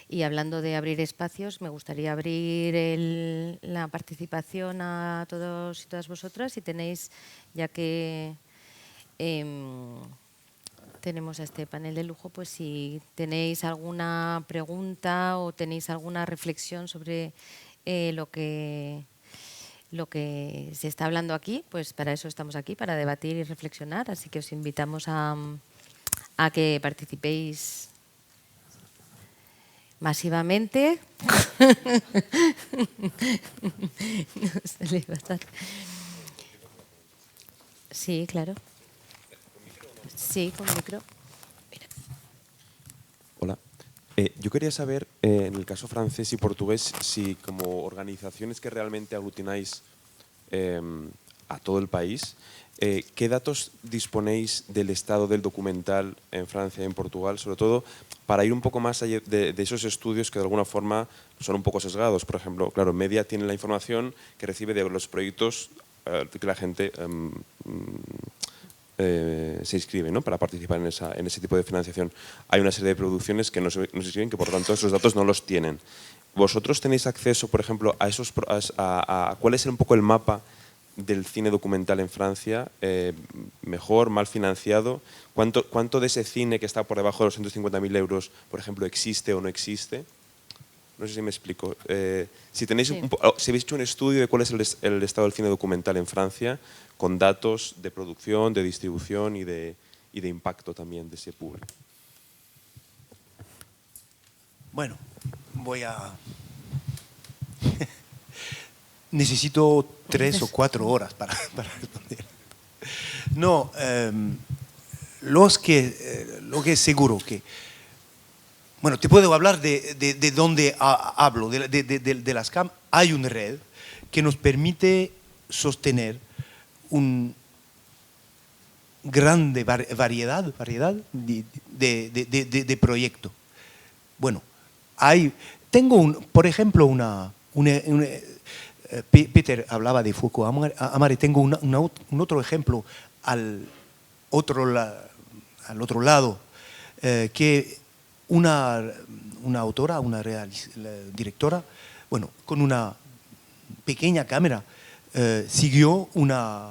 Y hablando de abrir espacios, me gustaría abrir la participación a todos y todas vosotras. Si tenéis, ya que tenemos a este panel de lujo, pues si tenéis alguna pregunta o tenéis alguna reflexión sobre lo que se está hablando aquí, pues para eso estamos aquí, para debatir y reflexionar. Así que os invitamos a que participéis masivamente. Sí, claro. Sí, con micro. Mira. Hola. Yo quería saber, en el caso francés y portugués, si como organizaciones que realmente aglutináis a todo el país, ¿qué datos disponéis del estado del documental en Francia y en Portugal? Sobre todo para ir un poco más allá de esos estudios que de alguna forma son un poco sesgados. Por ejemplo, claro, Media tiene la información que recibe de los proyectos que la gente se inscribe, ¿no? Para participar en ese tipo de financiación. Hay una serie de producciones que no se inscriben, que por lo tanto esos datos no los tienen. ¿Vosotros tenéis acceso, por ejemplo, a cuál es un poco el mapa del cine documental en Francia? ¿Mejor, mal financiado? ¿Cuánto de ese cine que está por debajo de los 150.000 euros, por ejemplo, existe o no existe? No sé si me explico. Si habéis hecho un estudio de cuál es el estado del cine documental en Francia, con datos de producción, de distribución y de impacto también de ese público. Bueno, voy a... Necesito 3 o 4 horas para responder. No, lo que es seguro que... Bueno, te puedo hablar de dónde hablo, de las CAM. Hay una red que nos permite sostener un grande variedad de proyectos. Bueno, por ejemplo, Peter hablaba de Fuoco Amare, tengo un otro ejemplo al otro lado, que una autora, directora, bueno, con una pequeña cámara, siguió una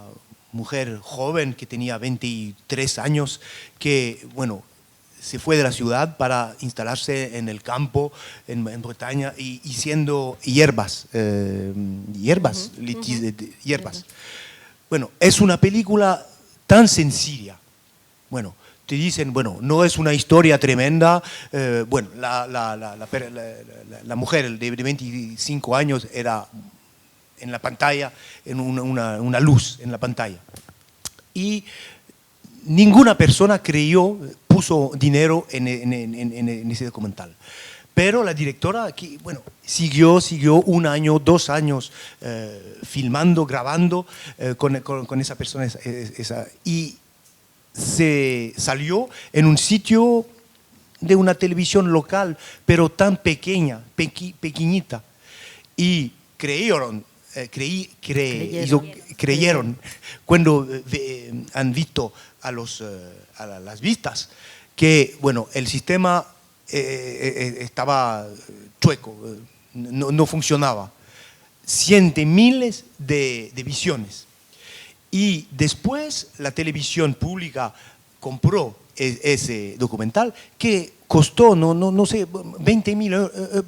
mujer joven que tenía 23 años, que, bueno, se fue de la ciudad para instalarse en el campo, en Bretaña, y siendo hierbas. Bueno, es una película tan sencilla. Bueno, te dicen, bueno, no es una historia tremenda. Bueno, la mujer de 25 años era en la pantalla, en una luz en la pantalla. Y ninguna persona puso dinero en ese documental. Pero la directora, bueno, siguió 1 año, 2 años filmando, grabando con esa persona. Y se salió en un sitio de una televisión local, pero tan pequeñita. Y creyeron cuando han visto a las vistas que, bueno, el sistema estaba chueco, no funcionaba. Miles de visiones. Y después la televisión pública compró ese documental, que costó, no sé, 20.000,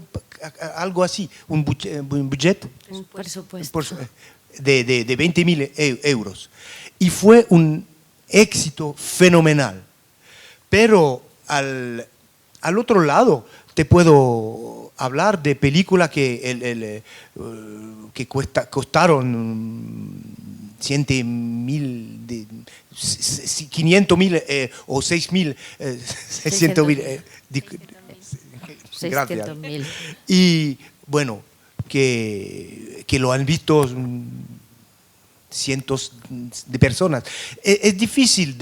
algo así, un budget de 20.000 euros. Y fue un éxito fenomenal. Pero al otro lado te puedo hablar de películas que costaron 100.000, 500.000 o 6.000, 600.000. 600.000. Y bueno, que lo han visto cientos de personas. Es difícil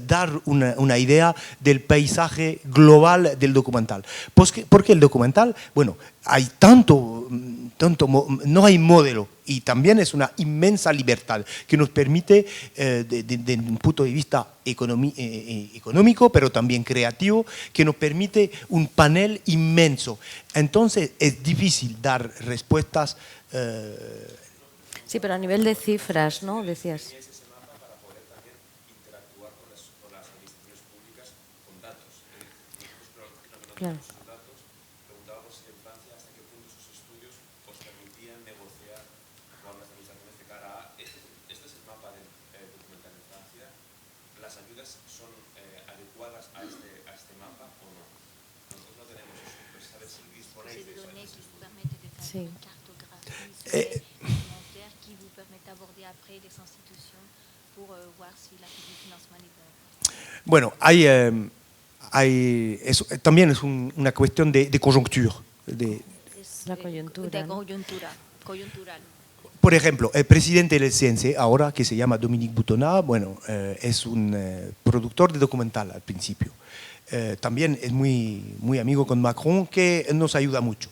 dar una idea del paisaje global del documental. Porque el documental, bueno, hay tanto, no hay modelo, y también es una inmensa libertad que nos permite, desde un punto de vista económico, pero también creativo, que nos permite un panel inmenso. Entonces es difícil dar respuestas. Sí, pero a nivel de cifras, ¿no? Decías. Claro. Preguntábamos si en Francia hasta qué punto esos estudios os permitían negociar con las administraciones de cara a este es el mapa del documental en Francia, las ayudas son adecuadas a este mapa o no. Nosotros no tenemos eso, pues saber si disponéis de eso. Sí. Bueno, también es una cuestión de coyuntura. La coyuntura. Coyuntural. Por ejemplo, el presidente del CNC, ahora, que se llama Dominique Boutonnat, bueno, es un productor de documental al principio. También es muy amigo con Macron, que nos ayuda mucho.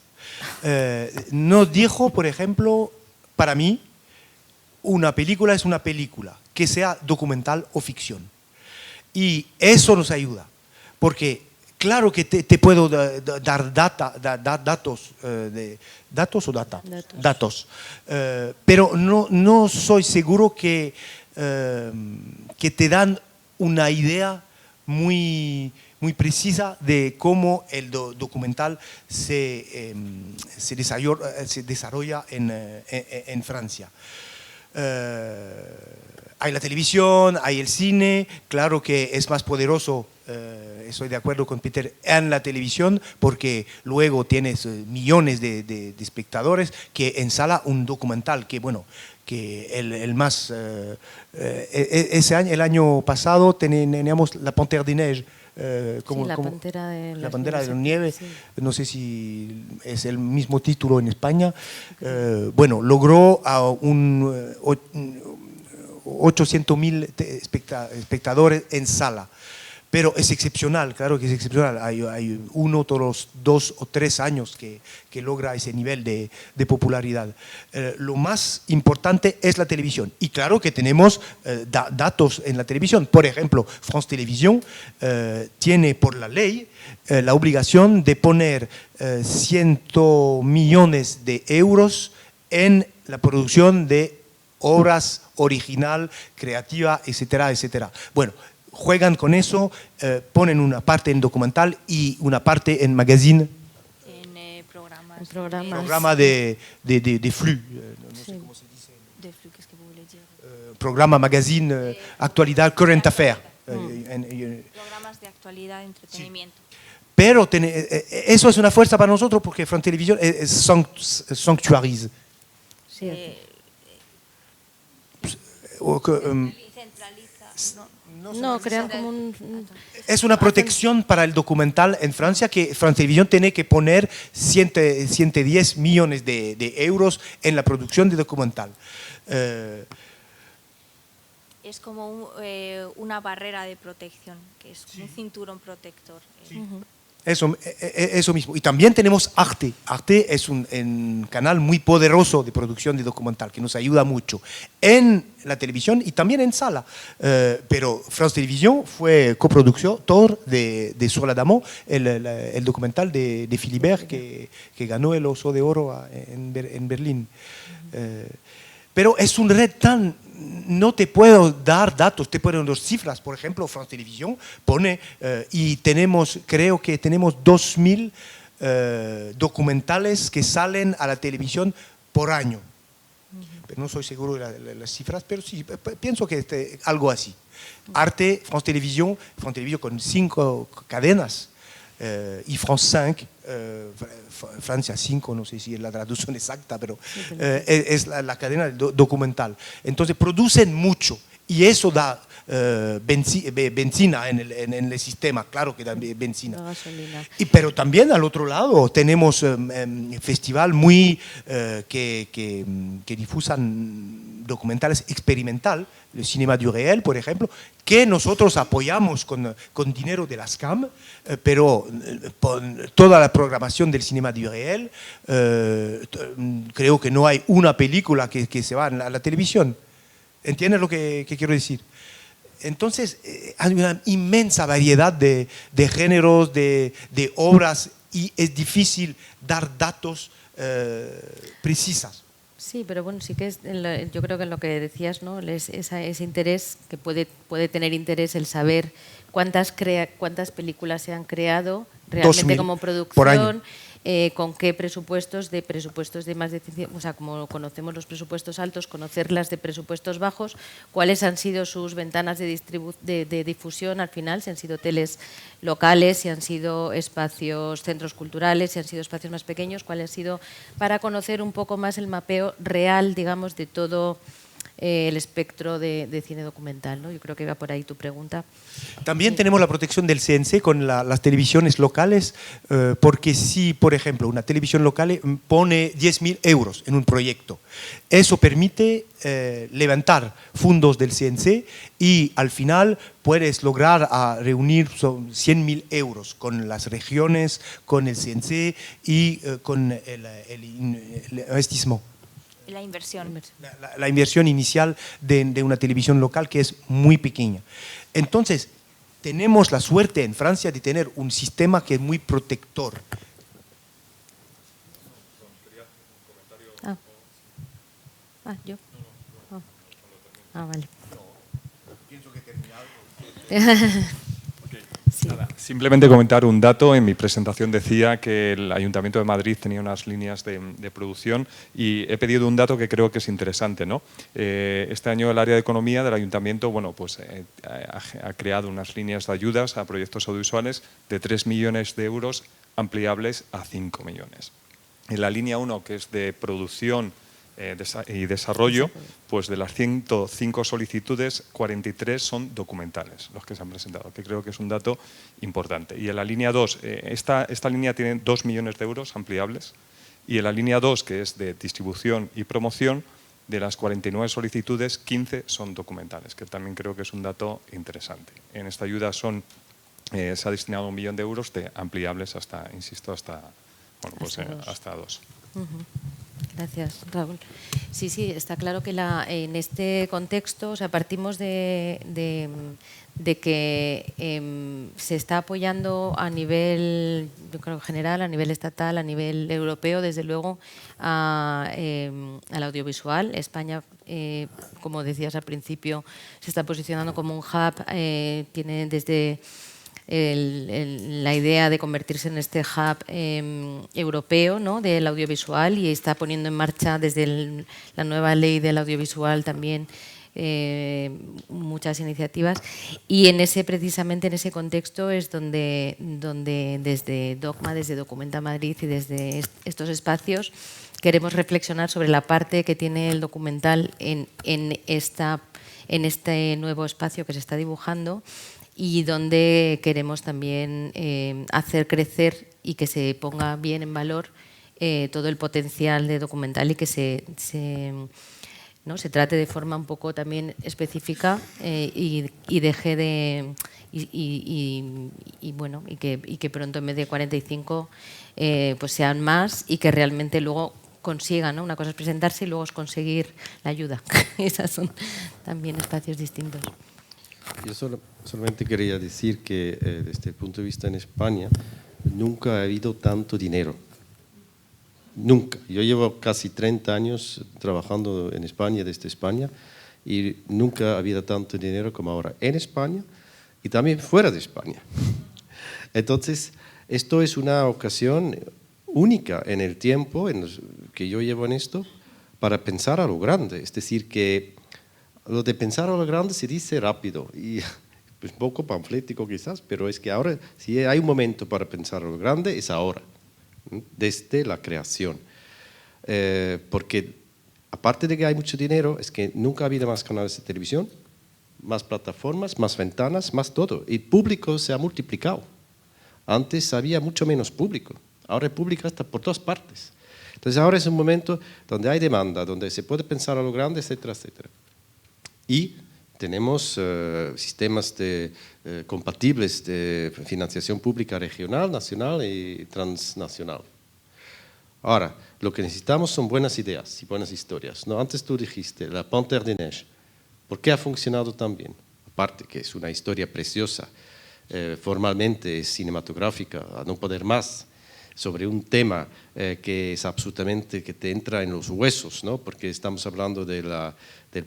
Nos dijo, por ejemplo, para mí, una película es una película, que sea documental o ficción. Y eso nos ayuda, porque claro que te puedo dar datos, pero no soy seguro que te dan una idea muy precisa de cómo el documental se desarrolla en Francia. Hay la televisión, hay el cine, claro que es más poderoso, estoy de acuerdo con Peter, en la televisión, porque luego tienes millones de espectadores, que en sala un documental, que bueno, que el más, ese año, el año pasado teníamos La Panthère des Neiges, la Pantera de la Pantera de la Nieve, Nieve, sí. no sé si es el mismo título en España. Bueno, logró a 800.000 espectadores en sala. Pero es excepcional, claro que es excepcional. Hay uno todos los 2 o 3 años que logra ese nivel de popularidad. Lo más importante es la televisión. Y claro que tenemos datos en la televisión. Por ejemplo, France Télévisions tiene por la ley la obligación de poner 100 millones de euros en la producción de obras original, creativa, etcétera, etcétera. Bueno, juegan con eso, ponen una parte en documental y una parte en magazine. En programas. Programas. Programa de flux, no sé Sí. cómo se dice. De flux, qu'est-ce que vous voulez dire? Programa, magazine, actualidad, current affair. Programas de actualidad, entretenimiento. Pero eso es una fuerza para nosotros porque France Télévisions sanctuarize. Sí, Centraliza. no, crean como un... Es una protección para el documental en Francia que France Télévisions tiene que poner 110 millones de euros en la producción de documental. Es como una barrera de protección, que es un cinturón protector. Eso mismo. Y también tenemos Arte. Arte es un canal muy poderoso de producción de documental que nos ayuda mucho en la televisión y también en sala. Pero France Télévisions fue coproductor de Sur la Dame, el documental de Philibert que ganó el Oso de Oro en Berlín. Pero es un red tan... No te puedo dar datos, te puedo dar cifras. Por ejemplo, France Télévisions pone, y creo que tenemos 2.000 documentales que salen a la televisión por año. Pero no soy seguro de las cifras, pero sí, pienso que algo así. Arte, France Télévisions con 5 cadenas, y France 5, Francia 5, no sé si es la traducción exacta, pero es la cadena documental. Entonces producen mucho y eso da benzina en el sistema, claro que da benzina. La gasolina. Pero también al otro lado tenemos festival muy que difusan documentales experimental, el Cinéma du Réel, por ejemplo, que nosotros apoyamos con dinero de la SCAM, pero toda la programación del Cinéma du Réel, creo que no hay una película que se va a la televisión. ¿Entiendes lo que quiero decir? Entonces, hay una inmensa variedad de géneros, de obras, y es difícil dar datos precisos. Sí, pero bueno, sí que es, yo creo que en lo que decías, ¿no? Ese interés, que puede tener interés el saber cuántas películas se han creado realmente 2000 como por año. producción, con qué presupuestos de más de, o sea, como conocemos los presupuestos altos, conocerlas de presupuestos bajos, cuáles han sido sus ventanas de difusión al final, si han sido teles locales, si han sido espacios, centros culturales, si han sido espacios más pequeños, cuál ha sido, para conocer un poco más el mapeo real, digamos, de todo el espectro de cine documental, ¿no? Yo creo que va por ahí tu pregunta. También tenemos la protección del CNC con las televisiones locales, porque si, por ejemplo, una televisión local pone 10.000 euros en un proyecto, eso permite levantar fondos del CNC y al final puedes lograr reunir 100.000 euros con las regiones, con el CNC y con el investissement. La inversión. La inversión inicial de una televisión local que es muy pequeña. Entonces, tenemos la suerte en Francia de tener un sistema que es muy protector. Yo. Vale. Pienso que he terminado. Sí. Nada, Simplemente comentar un dato. En mi presentación decía que el Ayuntamiento de Madrid tenía unas líneas de producción y he pedido un dato que creo que es interesante, ¿no? Este año el área de economía del Ayuntamiento ha creado unas líneas de ayudas a proyectos audiovisuales de 3 millones de euros ampliables a 5 millones. En la línea 1, que es de producción y desarrollo, pues de las 105 solicitudes, 43 son documentales, los que se han presentado, que creo que es un dato importante. Y en la línea 2, esta línea tiene 2 millones de euros ampliables, y en la línea 2, que es de distribución y promoción, de las 49 solicitudes, 15 son documentales, que también creo que es un dato interesante. En esta ayuda se ha destinado 1 millón de euros de ampliables hasta, insisto, hasta 2. Gracias, Raúl. Sí, está claro que en este contexto, o sea, partimos de que se está apoyando a nivel, yo creo, general, a nivel estatal, a nivel europeo, desde luego, al audiovisual. España, como decías al principio, se está posicionando como un hub, tiene desde la idea de convertirse en este hub europeo, ¿no?, del audiovisual, y está poniendo en marcha desde la nueva ley del audiovisual también muchas iniciativas, y precisamente en ese contexto es donde desde Dogma, desde Documenta Madrid y desde estos espacios queremos reflexionar sobre la parte que tiene el documental en este nuevo espacio que se está dibujando, y donde queremos también hacer crecer y que se ponga bien en valor todo el potencial de documental, y que se trate de forma un poco también específica y deje de y que pronto, en vez de 45 pues sean más, y que realmente luego consigan, ¿no? Una cosa es presentarse y luego es conseguir la ayuda. Esos son también espacios distintos. Yo solamente quería decir que desde el punto de vista en España nunca ha habido tanto dinero. Nunca. Yo llevo casi 30 años trabajando en España, desde España, y nunca ha habido tanto dinero como ahora en España y también fuera de España. Entonces, esto es una ocasión única en el tiempo que yo llevo en esto para pensar a lo grande. Es decir, que lo de pensar a lo grande se dice rápido y pues, un poco panflético quizás, pero es que ahora, si hay un momento para pensar a lo grande, es ahora, desde la creación. Porque aparte de que hay mucho dinero, es que nunca ha habido más canales de televisión, más plataformas, más ventanas, más todo. Y el público se ha multiplicado. Antes había mucho menos público, ahora el público está por todas partes. Entonces ahora es un momento donde hay demanda, donde se puede pensar a lo grande, etcétera, etcétera. Y tenemos sistemas compatibles de financiación pública regional, nacional y transnacional. Ahora, lo que necesitamos son buenas ideas y buenas historias, ¿no? Antes tú dijiste, La Panthère des Neiges. ¿Por qué ha funcionado tan bien? Aparte que es una historia preciosa, formalmente es cinematográfica, a no poder más, sobre un tema que es absolutamente, que te entra en los huesos, ¿no? Porque estamos hablando del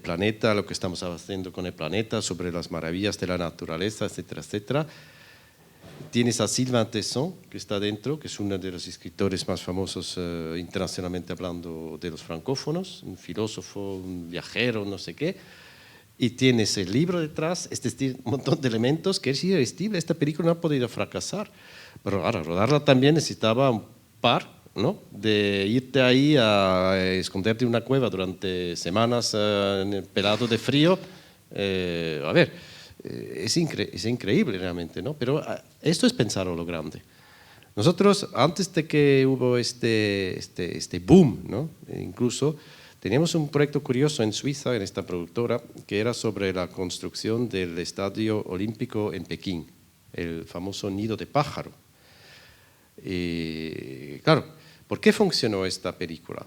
planeta, lo que estamos haciendo con el planeta, sobre las maravillas de la naturaleza, etcétera, etcétera. Tienes a Sylvain Tesson, que está dentro, que es uno de los escritores más famosos internacionalmente hablando de los francófonos, un filósofo, un viajero, no sé qué. Y tienes el libro detrás, es decir, un montón de elementos que es irresistible. Esta película no ha podido fracasar. Pero ahora, rodarla también necesitaba un par, ¿no? De irte ahí a esconderte en una cueva durante semanas pelado de frío. Es increíble realmente, ¿no? Pero esto es pensar a lo grande. Nosotros, antes de que hubo este boom, ¿no? Incluso teníamos un proyecto curioso en Suiza, en esta productora, que era sobre la construcción del Estadio Olímpico en Pekín, el famoso nido de pájaro. Y claro, ¿por qué funcionó esta película?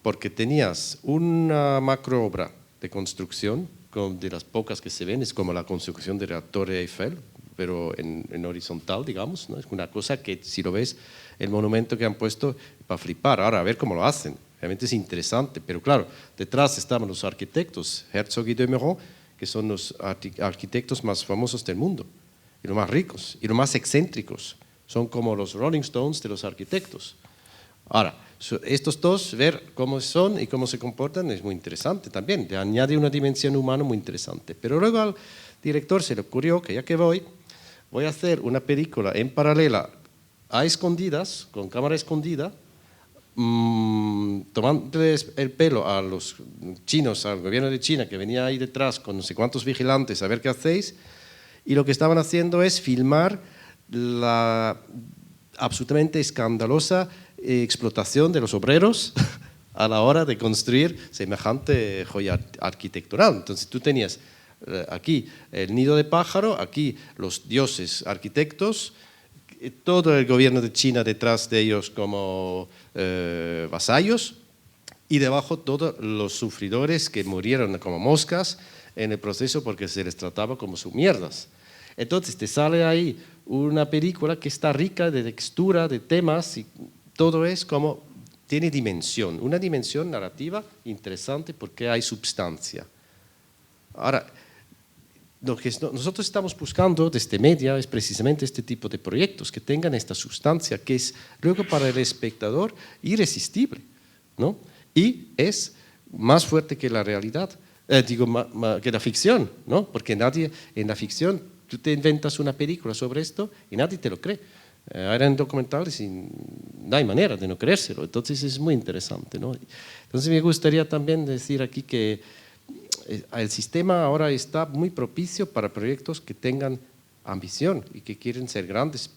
Porque tenías una macro obra de construcción, de las pocas que se ven, es como la construcción de la Torre Eiffel, pero en horizontal, digamos, ¿no? Es una cosa que, si lo ves, el monumento que han puesto, para flipar. Ahora, a ver cómo lo hacen. Realmente es interesante, pero claro, detrás estaban los arquitectos, Herzog y de Meuron, que son los arquitectos más famosos del mundo. y los más ricos y los más excéntricos. Son como los Rolling Stones de los arquitectos. Ahora, estos dos, ver cómo son y cómo se comportan es muy interesante también, le añade una dimensión humana muy interesante. Pero luego al director se le ocurrió que ya que voy a hacer una película en paralela a escondidas, con cámara escondida, tomándoles el pelo a los chinos, al gobierno de China que venía ahí detrás con no sé cuántos vigilantes a ver qué hacéis, y lo que estaban haciendo es filmar la absolutamente escandalosa explotación de los obreros a la hora de construir semejante joya arquitectural. Entonces tú tenías aquí el nido de pájaro, aquí los dioses arquitectos, todo el gobierno de China detrás de ellos como vasallos, y debajo todos los sufridores que murieron como moscas en el proceso porque se les trataba como sus mierdas. Entonces te sale ahí una película que está rica de textura, de temas, y todo es como, tiene dimensión, una dimensión narrativa interesante porque hay substancia. Ahora, lo que nosotros estamos buscando desde Media es precisamente este tipo de proyectos que tengan esta sustancia que es luego para el espectador irresistible, ¿no? Y es más fuerte que la realidad, que la ficción, ¿no? Porque nadie en la ficción, tú te inventas una película sobre esto y nadie te lo cree. Eran documentales y no hay manera de no creérselo, entonces es muy interesante, ¿no? Entonces me gustaría también decir aquí que el sistema ahora está muy propicio para proyectos que tengan ambición y que quieren ser grandes.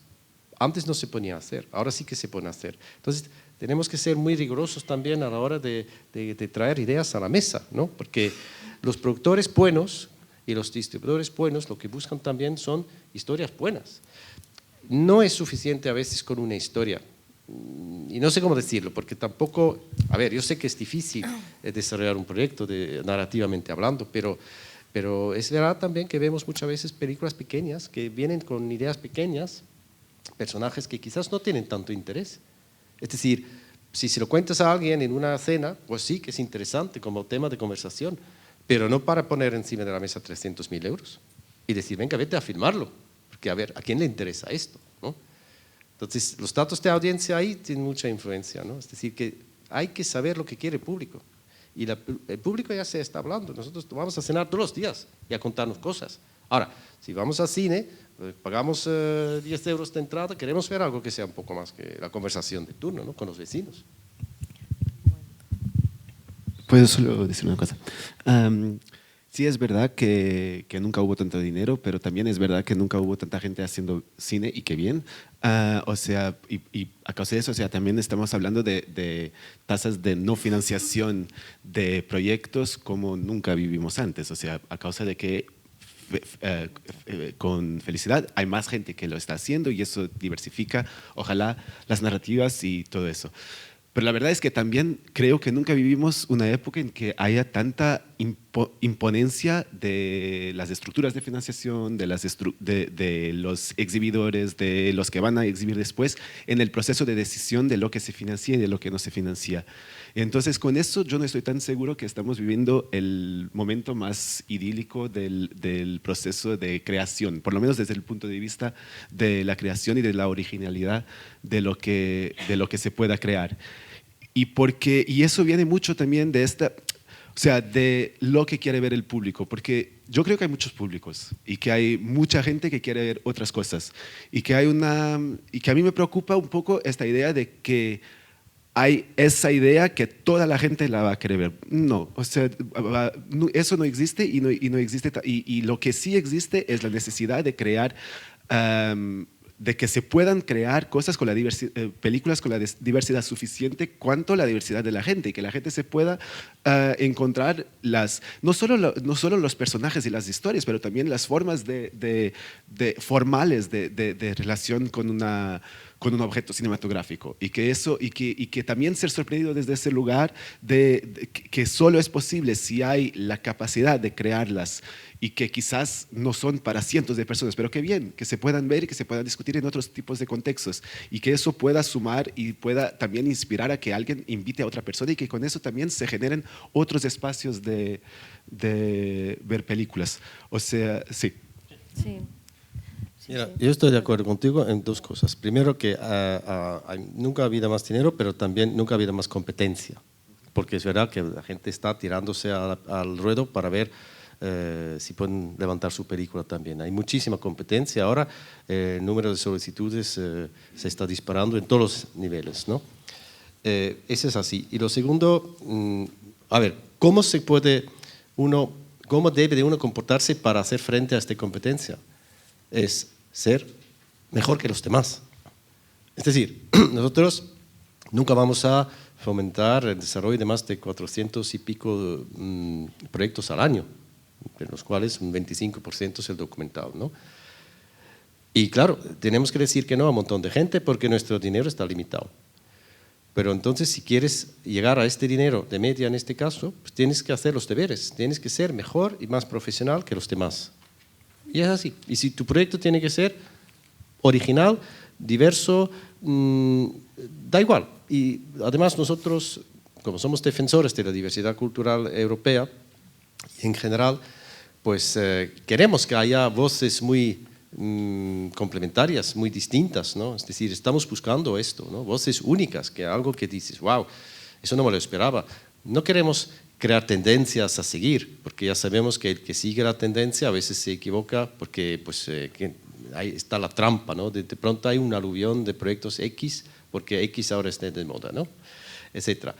Antes no se ponía a hacer, ahora sí que se pone a hacer. Entonces tenemos que ser muy rigurosos también a la hora de traer ideas a la mesa, ¿no? Porque los productores buenos y los distribuidores buenos lo que buscan también son historias buenas. No es suficiente a veces con una historia, y no sé cómo decirlo, porque tampoco, a ver, yo sé que es difícil desarrollar un proyecto narrativamente hablando, pero es verdad también que vemos muchas veces películas pequeñas que vienen con ideas pequeñas, personajes que quizás no tienen tanto interés. Es decir, si se lo cuentas a alguien en una cena, pues sí que es interesante como tema de conversación, pero no para poner encima de la mesa 300.000 euros y decir, venga, vete a filmarlo, porque a ver, ¿a quién le interesa esto? ¿No? Entonces, los datos de audiencia ahí tienen mucha influencia, ¿no? Es decir, que hay que saber lo que quiere el público. Y el público ya se está hablando. Nosotros vamos a cenar todos los días y a contarnos cosas. Ahora, si vamos al cine, pagamos 10 euros de entrada, queremos ver algo que sea un poco más que la conversación de turno, ¿no? Con los vecinos. ¿Puedo solo decir una cosa? Sí, es verdad que nunca hubo tanto dinero, pero también es verdad que nunca hubo tanta gente haciendo cine y qué bien. O sea, y a causa de eso, o sea, también estamos hablando de tasas de no financiación de proyectos como nunca vivimos antes. O sea, a causa de que con felicidad hay más gente que lo está haciendo y eso diversifica, ojalá, las narrativas y todo eso. Pero la verdad es que también creo que nunca vivimos una época en que haya tanta imponencia de las estructuras de financiación, de los exhibidores, de los que van a exhibir después, en el proceso de decisión de lo que se financia y de lo que no se financia. Entonces, con eso yo no estoy tan seguro que estamos viviendo el momento más idílico del proceso de creación, por lo menos desde el punto de vista de la creación y de la originalidad de lo que se pueda crear. Y eso viene mucho también de de lo que quiere ver el público, porque yo creo que hay muchos públicos y que hay mucha gente que quiere ver otras cosas y que a mí me preocupa un poco esta idea de que hay esa idea que toda la gente la va a querer ver. No, o sea, eso no existe y no existe, y lo que sí existe es la necesidad de crear de que se puedan crear cosas con la películas con la diversidad suficiente cuanto la diversidad de la gente y que la gente se pueda encontrar no solo los personajes y las historias, pero también las formas formales de relación con un objeto cinematográfico y que también ser sorprendido desde ese lugar que solo es posible si hay la capacidad de crearlas y que quizás no son para cientos de personas, pero que bien, que se puedan ver y que se puedan discutir en otros tipos de contextos y que eso pueda sumar y pueda también inspirar a que alguien invite a otra persona y que con eso también se generen otros espacios de ver películas. O sea, sí. Sí. Mira, yo estoy de acuerdo contigo en dos cosas. Primero, que nunca ha habido más dinero, pero también nunca ha habido más competencia. Porque es verdad que la gente está tirándose al ruedo para ver si pueden levantar su película también. Hay muchísima competencia. Ahora el número de solicitudes se está disparando en todos los niveles, ¿no? Eso es así. Y lo segundo, a ver, ¿cómo debe uno comportarse para hacer frente a esta competencia? Es ser mejor que los demás. Es decir, nosotros nunca vamos a fomentar el desarrollo de más de 400 y pico proyectos al año, de los cuales un 25% es el documental, ¿no? Y claro, tenemos que decir que no a un montón de gente porque nuestro dinero está limitado. Pero entonces, si quieres llegar a este dinero de media en este caso, pues tienes que hacer los deberes, tienes que ser mejor y más profesional que los demás. Y es así. Y si tu proyecto tiene que ser original, diverso, da igual. Y además nosotros, como somos defensores de la diversidad cultural europea, y en general, pues queremos que haya voces muy complementarias, muy distintas, ¿no? Es decir, estamos buscando esto, ¿no? Voces únicas, que algo que dices, wow, eso no me lo esperaba. No queremos crear tendencias a seguir, porque ya sabemos que el que sigue la tendencia a veces se equivoca porque pues, ahí está la trampa, ¿no? De pronto hay un aluvión de proyectos X, porque X ahora está de moda, ¿no? Etcétera.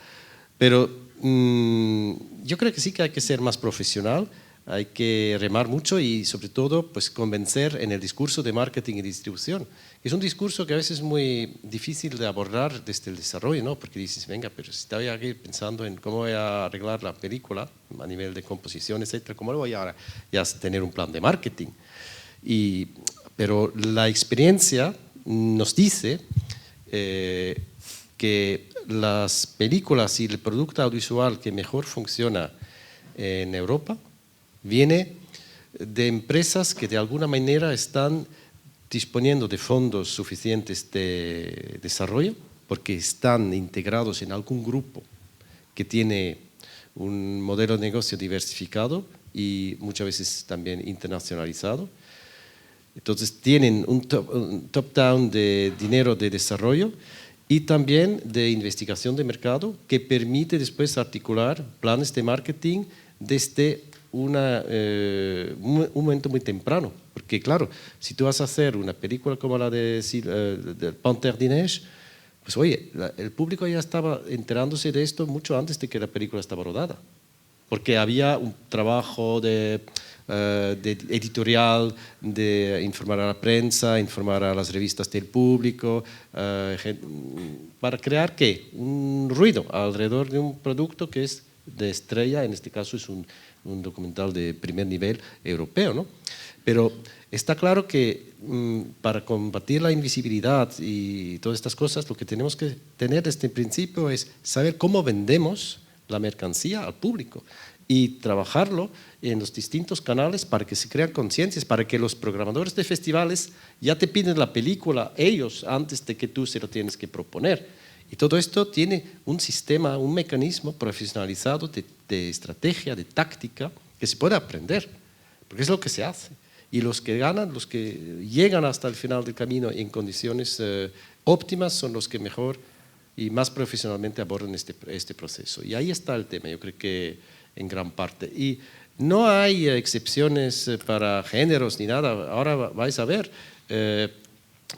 Pero yo creo que sí que hay que ser más profesional, hay que remar mucho y sobre todo pues, convencer en el discurso de marketing y distribución. Es un discurso que a veces es muy difícil de abordar desde el desarrollo, ¿no? Porque dices, venga, pero si estoy aquí pensando en cómo voy a arreglar la película a nivel de composición, etcétera, ¿cómo voy a tener un plan de marketing? Pero la experiencia nos dice que las películas y el producto audiovisual que mejor funciona en Europa viene de empresas que de alguna manera están disponiendo de fondos suficientes de desarrollo porque están integrados en algún grupo que tiene un modelo de negocio diversificado y muchas veces también internacionalizado. Entonces tienen un top-down de dinero de desarrollo y también de investigación de mercado que permite después articular planes de marketing desde un momento muy temprano. Porque claro, si tú vas a hacer una película como la de Panthère des Neiges, pues oye, el público ya estaba enterándose de esto mucho antes de que la película estaba rodada. Porque había un trabajo de editorial, de informar a la prensa, informar a las revistas del público, para crear ¿qué? Un ruido alrededor de un producto que es de estrella, en este caso es un documental de primer nivel europeo, ¿no? Pero está claro que para combatir la invisibilidad y todas estas cosas, lo que tenemos que tener desde el principio es saber cómo vendemos la mercancía al público y trabajarlo en los distintos canales para que se crean conciencias, para que los programadores de festivales ya te piden la película ellos antes de que tú se lo tienes que proponer. Y todo esto tiene un sistema, un mecanismo profesionalizado de estrategia, de táctica, que se puede aprender, porque es lo que se hace. Y los que ganan, los que llegan hasta el final del camino en condiciones óptimas son los que mejor y más profesionalmente abordan este proceso. Y ahí está el tema, yo creo que en gran parte. Y no hay excepciones para géneros ni nada. Ahora vais a ver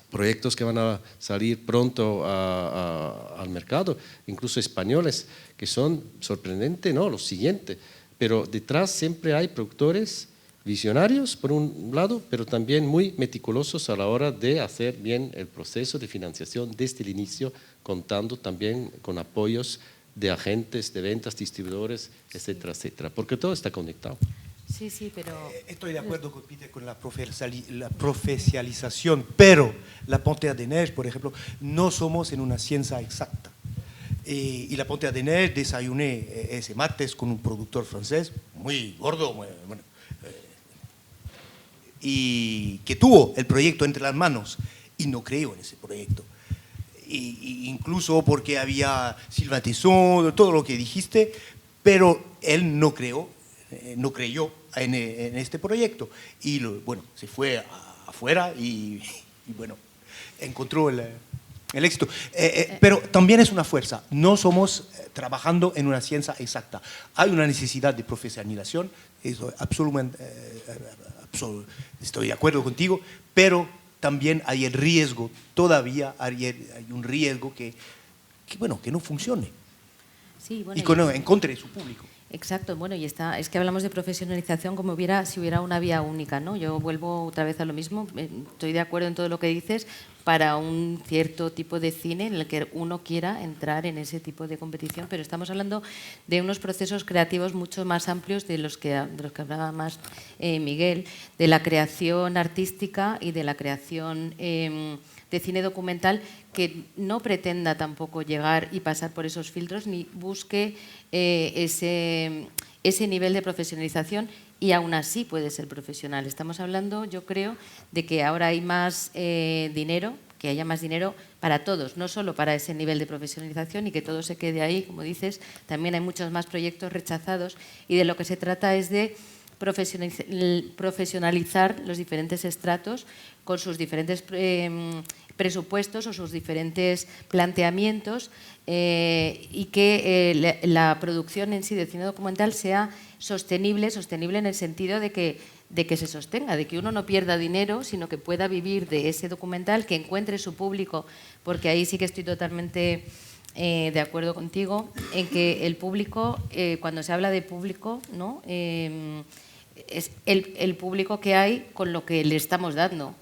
proyectos que van a salir pronto al mercado, incluso españoles, que son sorprendentes, ¿no? Lo siguiente. Pero detrás siempre hay productores visionarios, por un lado, pero también muy meticulosos a la hora de hacer bien el proceso de financiación desde el inicio, contando también con apoyos de agentes de ventas, distribuidores, etcétera, etcétera, porque todo está conectado. Sí, sí, pero... Estoy de acuerdo con Peter con la profesionalización, pero la Panthère des Neiges, por ejemplo, no somos en una ciencia exacta. Y la Panthère des Neiges desayuné ese martes con un productor francés muy gordo, bueno, y que tuvo el proyecto entre las manos y no creyó en ese proyecto. Incluso porque había Sylvain Tesson, todo lo que dijiste, pero él no creyó en este proyecto. Y bueno, se fue a afuera y bueno, encontró el éxito. Pero también es una fuerza. No somos trabajando en una ciencia exacta. Hay una necesidad de profesionalización, eso absolutamente, estoy de acuerdo contigo, pero también hay el riesgo, todavía hay un riesgo que no funcione Sí, bueno, y que no encuentre su público. Exacto, bueno, y es que hablamos de profesionalización como si hubiera una vía única, ¿no? Yo vuelvo otra vez a lo mismo, estoy de acuerdo en todo lo que dices, para un cierto tipo de cine en el que uno quiera entrar en ese tipo de competición, pero estamos hablando de unos procesos creativos mucho más amplios de los que hablaba más Miguel, de la creación artística y de la creación de cine documental, que no pretenda tampoco llegar y pasar por esos filtros ni busque ese nivel de profesionalización, y aún así puede ser profesional. Estamos hablando, yo creo, de que ahora hay más dinero, que haya más dinero para todos, no solo para ese nivel de profesionalización y que todo se quede ahí, como dices, también hay muchos más proyectos rechazados, y de lo que se trata es de profesionalizar los diferentes estratos con sus diferentes presupuestos o sus diferentes planteamientos, y que la producción en sí de cine documental sea sostenible en el sentido de que se sostenga, de que uno no pierda dinero, sino que pueda vivir de ese documental, que encuentre su público, porque ahí sí que estoy totalmente de acuerdo contigo en que el público, cuando se habla de público, ¿no? Es el público que hay con lo que le estamos dando.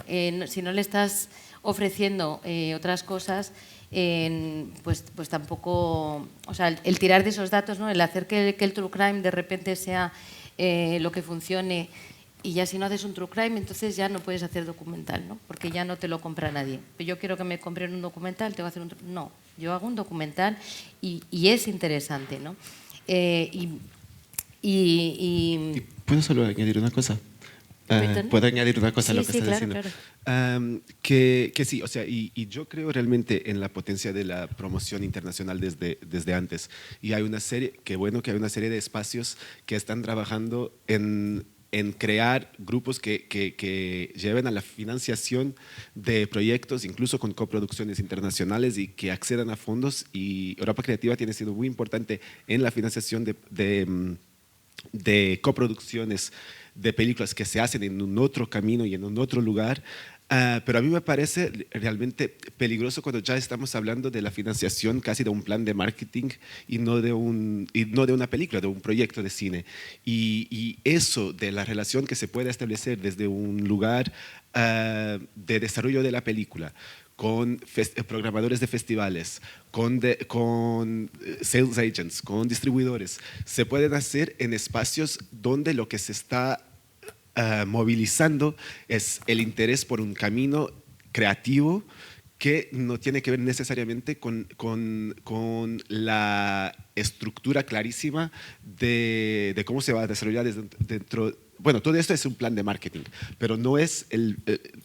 Si no le estás ofreciendo otras cosas, pues tampoco, o sea, el tirar de esos datos, ¿no? El hacer que el true crime de repente sea lo que funcione, y ya si no haces un true crime, entonces ya no puedes hacer documental, ¿no? Porque ya no te lo compra nadie. Yo quiero que me compren un documental, tengo que hacer no, yo hago un documental y es interesante, ¿no? ¿Puedo solo añadir una cosa? ¿Puedo añadir una cosa a lo que estás diciendo? Claro. Que sí, o sea, y yo creo realmente en la potencia de la promoción internacional desde antes. Y hay una serie, qué bueno que hay una serie de espacios que están trabajando en crear grupos que lleven a la financiación de proyectos, incluso con coproducciones internacionales, y que accedan a fondos. Y Europa Creativa tiene sido muy importante en la financiación de coproducciones de películas que se hacen en un otro camino y en un otro lugar. Pero a mí me parece realmente peligroso cuando ya estamos hablando de la financiación casi de un plan de marketing y no de una película, de un proyecto de cine. Y eso de la relación que se puede establecer desde un lugar de desarrollo de la película, con programadores de festivales, con sales agents, con distribuidores, se pueden hacer en espacios donde lo que se está movilizando es el interés por un camino creativo que no tiene que ver necesariamente con la estructura clarísima de cómo se va a desarrollar dentro. Bueno, todo esto es un plan de marketing, pero no es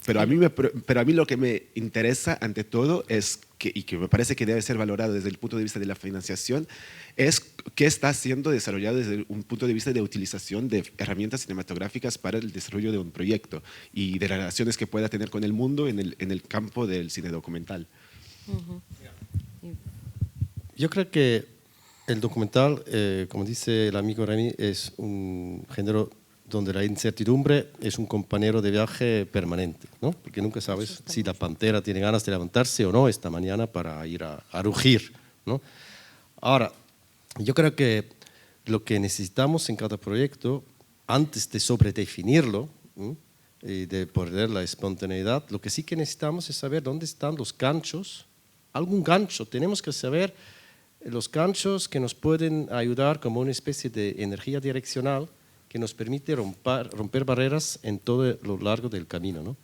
pero a mí lo que me interesa ante todo es y que me parece que debe ser valorado desde el punto de vista de la financiación, es qué está siendo desarrollado desde un punto de vista de utilización de herramientas cinematográficas para el desarrollo de un proyecto y de relaciones que pueda tener con el mundo en el campo del cine documental. Yo creo que el documental, como dice el amigo Remy, es un género donde la incertidumbre es un compañero de viaje permanente, ¿no? Porque nunca sabes si la pantera tiene ganas de levantarse o no esta mañana para ir a rugir, ¿no? Ahora, yo creo que lo que necesitamos en cada proyecto, antes de sobredefinirlo, ¿no? Y de perder la espontaneidad, lo que sí que necesitamos es saber dónde están los ganchos, algún gancho. Tenemos que saber los ganchos que nos pueden ayudar como una especie de energía direccional que nos permite romper barreras en todo lo largo del camino, ¿no?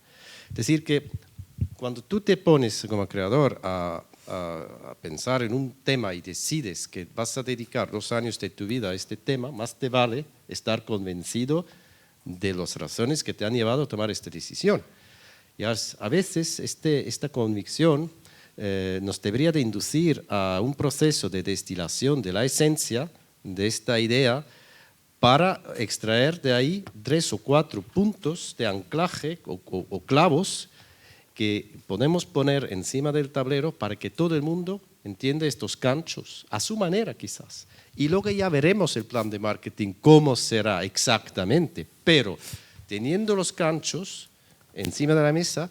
Es decir, que cuando tú te pones como creador a pensar en un tema y decides que vas a dedicar 2 años de tu vida a este tema, más te vale estar convencido de las razones que te han llevado a tomar esta decisión. Y a veces esta convicción nos debería de inducir a un proceso de destilación de la esencia de esta idea para extraer de ahí 3 o 4 puntos de anclaje o clavos que podemos poner encima del tablero para que todo el mundo entienda estos ganchos, a su manera quizás. Y luego ya veremos el plan de marketing, cómo será exactamente, pero teniendo los ganchos encima de la mesa,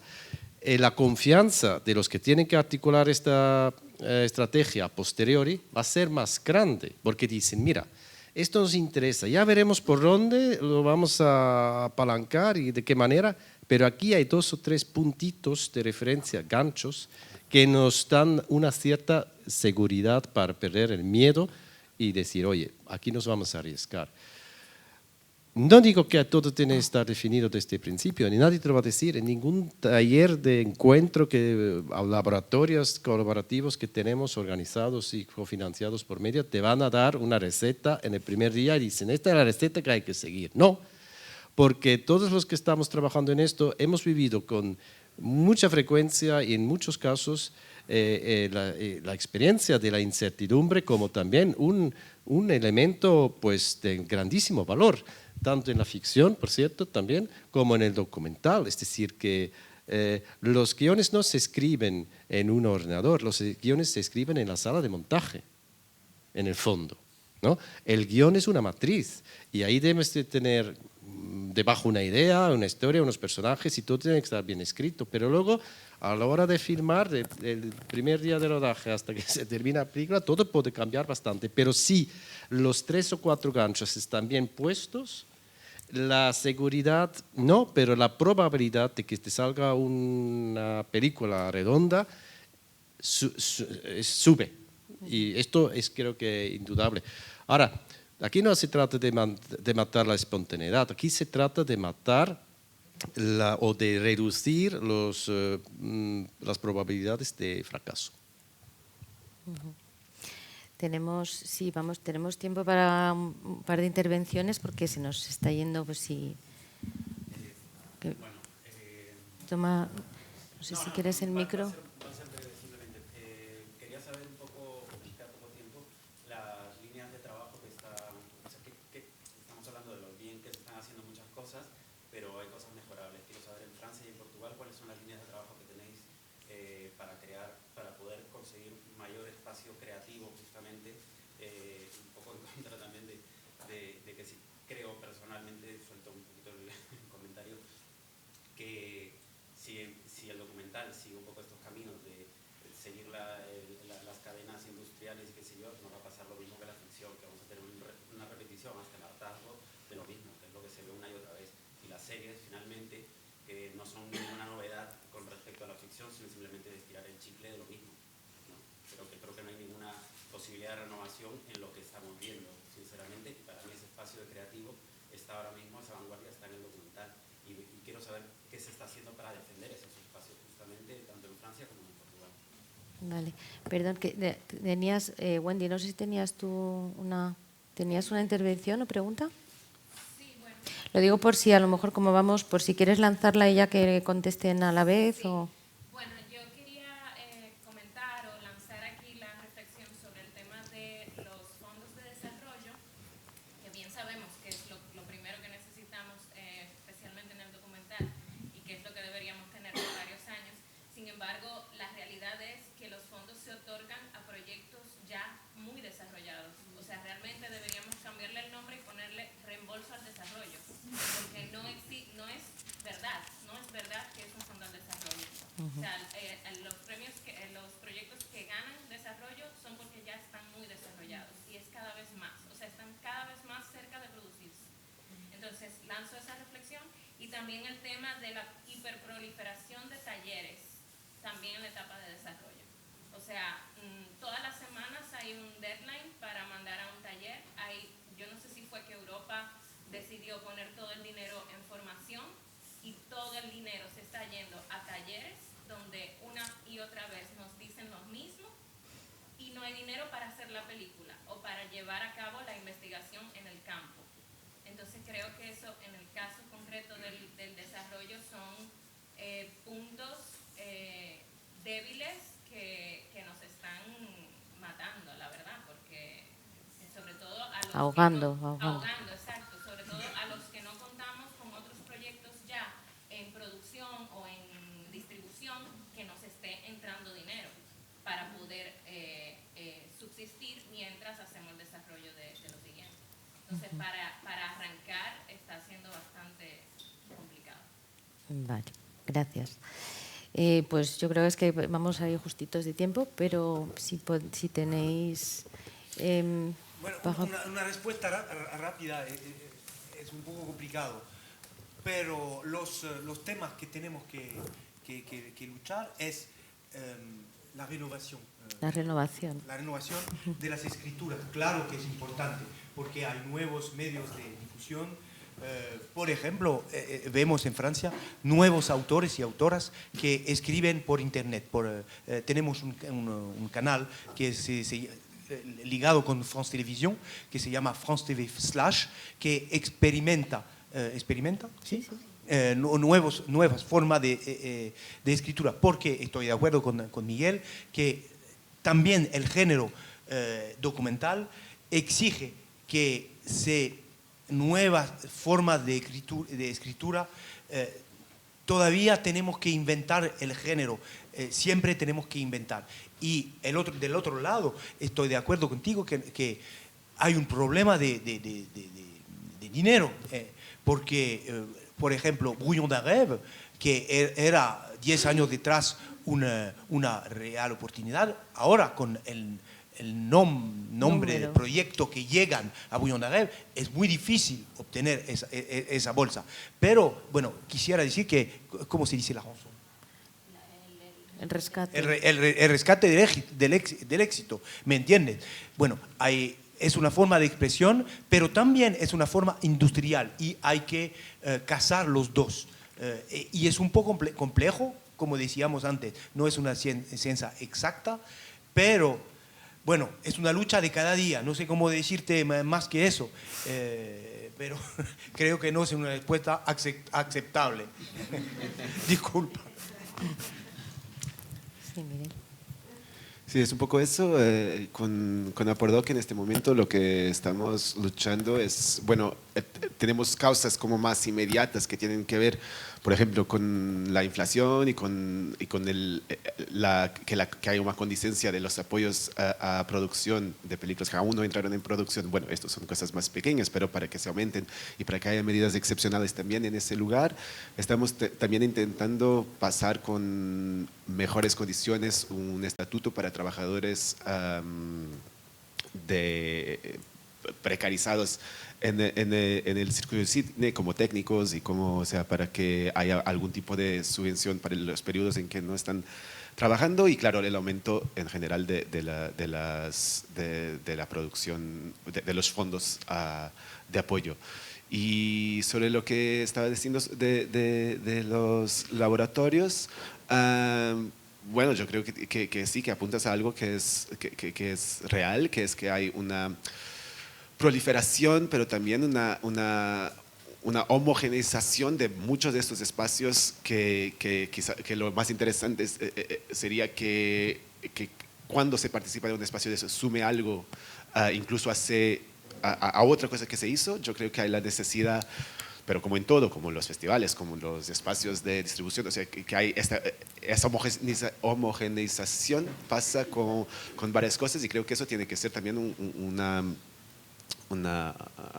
la confianza de los que tienen que articular esta estrategia a posteriori va a ser más grande, porque dicen, mira, esto nos interesa, ya veremos por dónde lo vamos a apalancar y de qué manera, pero aquí hay 2 o 3 puntitos de referencia, ganchos, que nos dan una cierta seguridad para perder el miedo y decir, oye, aquí nos vamos a arriesgar. No digo que todo tiene que estar definido desde el principio, ni nadie te lo va a decir, en ningún taller de encuentro, laboratorios colaborativos que tenemos organizados y cofinanciados por media, te van a dar una receta en el primer día y dicen, esta es la receta que hay que seguir. No, porque todos los que estamos trabajando en esto hemos vivido con mucha frecuencia y en muchos casos la experiencia de la incertidumbre como también un elemento pues, de grandísimo valor, tanto en la ficción, por cierto, también, como en el documental. Es decir, que los guiones no se escriben en un ordenador, los guiones se escriben en la sala de montaje, en el fondo, ¿no? El guión es una matriz y ahí debes de tener debajo una idea, una historia, unos personajes y todo tiene que estar bien escrito, pero luego a la hora de filmar, del primer día de rodaje hasta que se termina la película, todo puede cambiar bastante, pero si los 3 o 4 ganchos están bien puestos, la seguridad no, pero la probabilidad de que te salga una película redonda sube, y esto es creo que indudable. Ahora, aquí no se trata de matar la espontaneidad, aquí se trata de matar o de reducir las probabilidades de fracaso. Tenemos tiempo para un par de intervenciones porque se nos está yendo, pues sí. Toma, no sé si quieres el micro. Quería saber un poco, queda poco tiempo, las líneas de trabajo que estamos hablando de lo bien que se están haciendo muchas cosas, pero hay cosas mejorables. Quiero saber en Francia y en Portugal cuáles son las líneas de trabajo que tenéis para poder conseguir mayor espacio creativo, justamente, un poco en contra también de que si creo personalmente, suelto un poquito el comentario, que si el documental sigue un poco estos caminos de seguir las cadenas industriales y qué sé yo, nos va a pasar lo mismo que la ficción, que vamos a tener una repetición hasta el hartazgo de lo mismo, que es lo que se ve una y otra vez. Y las series, finalmente, que no son ninguna novedad con respecto a la ficción, sino simplemente de estirar el chicle de lo mismo, ¿no? Pero que creo que no hay ninguna posibilidad de renovación en lo que estamos viendo, sinceramente. Y para mí ese espacio creativo está ahora mismo, esa vanguardia está en el documental. Y quiero saber qué se está haciendo para defender esos espacios, justamente, tanto en Francia como en Portugal. Vale, perdón, que tenías, Wendy, no sé si tenías una intervención o pregunta. Sí, bueno. Lo digo por si a lo mejor como vamos, por si quieres lanzarla y ya que contesten a la vez. Sí. O... Bueno, yo quería comentar o lanzar aquí la reflexión sobre el tema de los fondos de desarrollo, que bien sabemos que es lo primero que necesitamos, especialmente en el documental, y que es lo que deberíamos tener por varios años. Sin embargo, la realidad es que los fondos se otorgan a proyectos ya muy desarrollados. O sea, realmente deberíamos cambiarle el nombre y ponerle reembolso al desarrollo, porque no es verdad que es un fondo al desarrollo. O sea, los proyectos que ganan desarrollo son porque ya están muy desarrollados y es cada vez más, o sea, están cada vez más cerca de producirse. Entonces, lanzo esa reflexión y también el tema de la hiperproliferación de talleres, también en la etapa de desarrollo. O sea, todas las semanas hay un deadline para mandar a un taller. Yo no sé si fue que Europa decidió poner todo el dinero en formación y todo el dinero se está yendo a talleres donde una y otra vez nos dicen lo mismo y no hay dinero para hacer la película o para llevar a cabo la investigación en el campo. Entonces creo que eso en el caso concreto del desarrollo son puntos débiles que nos están matando, la verdad, porque sobre todo a los ahogando. Ahogando, exacto. mientras hacemos el desarrollo de lo siguiente. Entonces, para arrancar está siendo bastante complicado. Vale, gracias. Pues yo creo que vamos a ir justitos de tiempo, pero si tenéis... Bueno, una respuesta rápida es un poco complicado, pero los temas que tenemos que luchar es la renovación. La renovación. La renovación de las escrituras. Claro que es importante, porque hay nuevos medios de difusión. Por ejemplo, vemos en Francia nuevos autores y autoras que escriben por internet. Tenemos un canal que ligado con France Télévisions, que se llama France TV Slash, que experimenta, ¿sí? Nuevas formas de escritura. Porque estoy de acuerdo con Miguel que también el género documental exige que nuevas formas de escritura, todavía tenemos que inventar el género, siempre tenemos que inventar. Y del otro lado, estoy de acuerdo contigo que hay un problema de dinero, porque, por ejemplo, Brouillon d'un rêve, que era 10 años detrás una real oportunidad, ahora con el nombre del proyecto que llegan a Brouillon d'un rêve, es muy difícil obtener esa bolsa. Pero, bueno, quisiera decir que, ¿cómo se dice la rançon? El rescate. El rescate del éxito, ¿me entiendes? Bueno, es una forma de expresión, pero también es una forma industrial y hay que casar los dos. Y es un poco complejo, como decíamos antes, no es una ciencia exacta, pero bueno, es una lucha de cada día, no sé cómo decirte más que eso, pero creo que no es una respuesta aceptable. Disculpa. Sí, Miguel. Sí, es un poco eso. Con Apordoc en este momento lo que estamos luchando es, bueno, tenemos causas como más inmediatas que tienen que ver, por ejemplo, con la inflación y con que hay una condescendencia de los apoyos a producción de películas que aún no entraron en producción. Bueno, estas son cosas más pequeñas, pero para que se aumenten y para que haya medidas excepcionales también en ese lugar, estamos también intentando pasar con mejores condiciones un estatuto para trabajadores precarizados en el circuito de cine como técnicos y como, o sea, para que haya algún tipo de subvención para los periodos en que no están trabajando y claro, el aumento en general de la producción, de los fondos de apoyo. Y sobre lo que estaba diciendo de los laboratorios, bueno, yo creo que sí, que apuntas a algo que es real, que es que hay una proliferación, pero también una homogeneización de muchos de estos espacios que lo más interesante sería que cuando se participa de un espacio de eso sume algo, incluso a otra cosa que se hizo. Yo creo que hay la necesidad, pero como en todo, como los festivales, como los espacios de distribución, o sea, que hay esa homogeneización pasa con varias cosas y creo que eso tiene que ser también una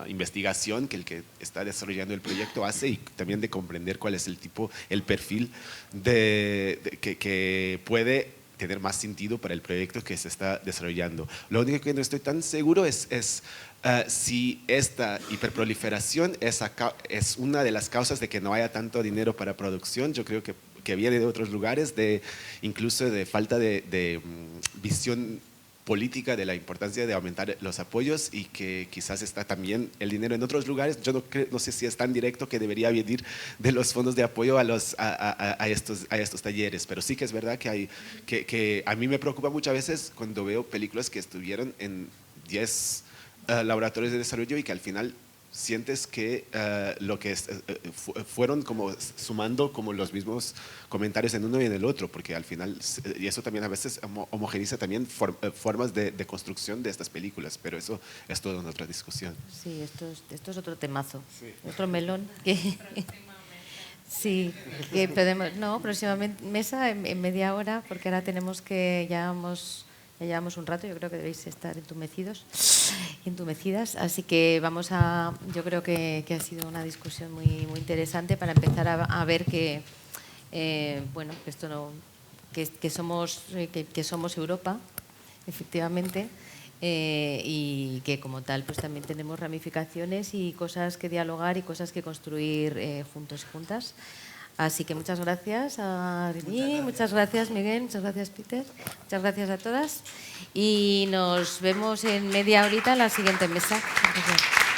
investigación que el que está desarrollando el proyecto hace y también de comprender cuál es el perfil que puede tener más sentido para el proyecto que se está desarrollando. Lo único que no estoy tan seguro es si esta hiperproliferación es una de las causas de que no haya tanto dinero para producción. Yo creo que viene de otros lugares, incluso de falta de visión política de la importancia de aumentar los apoyos y que quizás está también el dinero en otros lugares. Yo no sé si es tan directo que debería venir de los fondos de apoyo a estos talleres, pero sí que es verdad que a mí me preocupa muchas veces cuando veo películas que estuvieron en 10 laboratorios de desarrollo y que al final sientes que lo que fueron como sumando como los mismos comentarios en uno y en el otro, porque al final, y eso también a veces homogeniza también formas de construcción de estas películas, pero eso es toda una otra discusión. Sí, esto es otro temazo, sí. Otro melón que... Sí, que podemos, próximamente mesa en media hora, porque ahora ya Ya llevamos un rato, yo creo que debéis estar entumecidas, así que yo creo que ha sido una discusión muy interesante para empezar a ver que, bueno, que somos Europa, efectivamente, y que como tal pues también tenemos ramificaciones y cosas que dialogar y cosas que construir juntos y juntas. Así que muchas gracias a Rini, muchas gracias Miguel, muchas gracias Peter, muchas gracias a todas y nos vemos en media horita en la siguiente mesa. Gracias.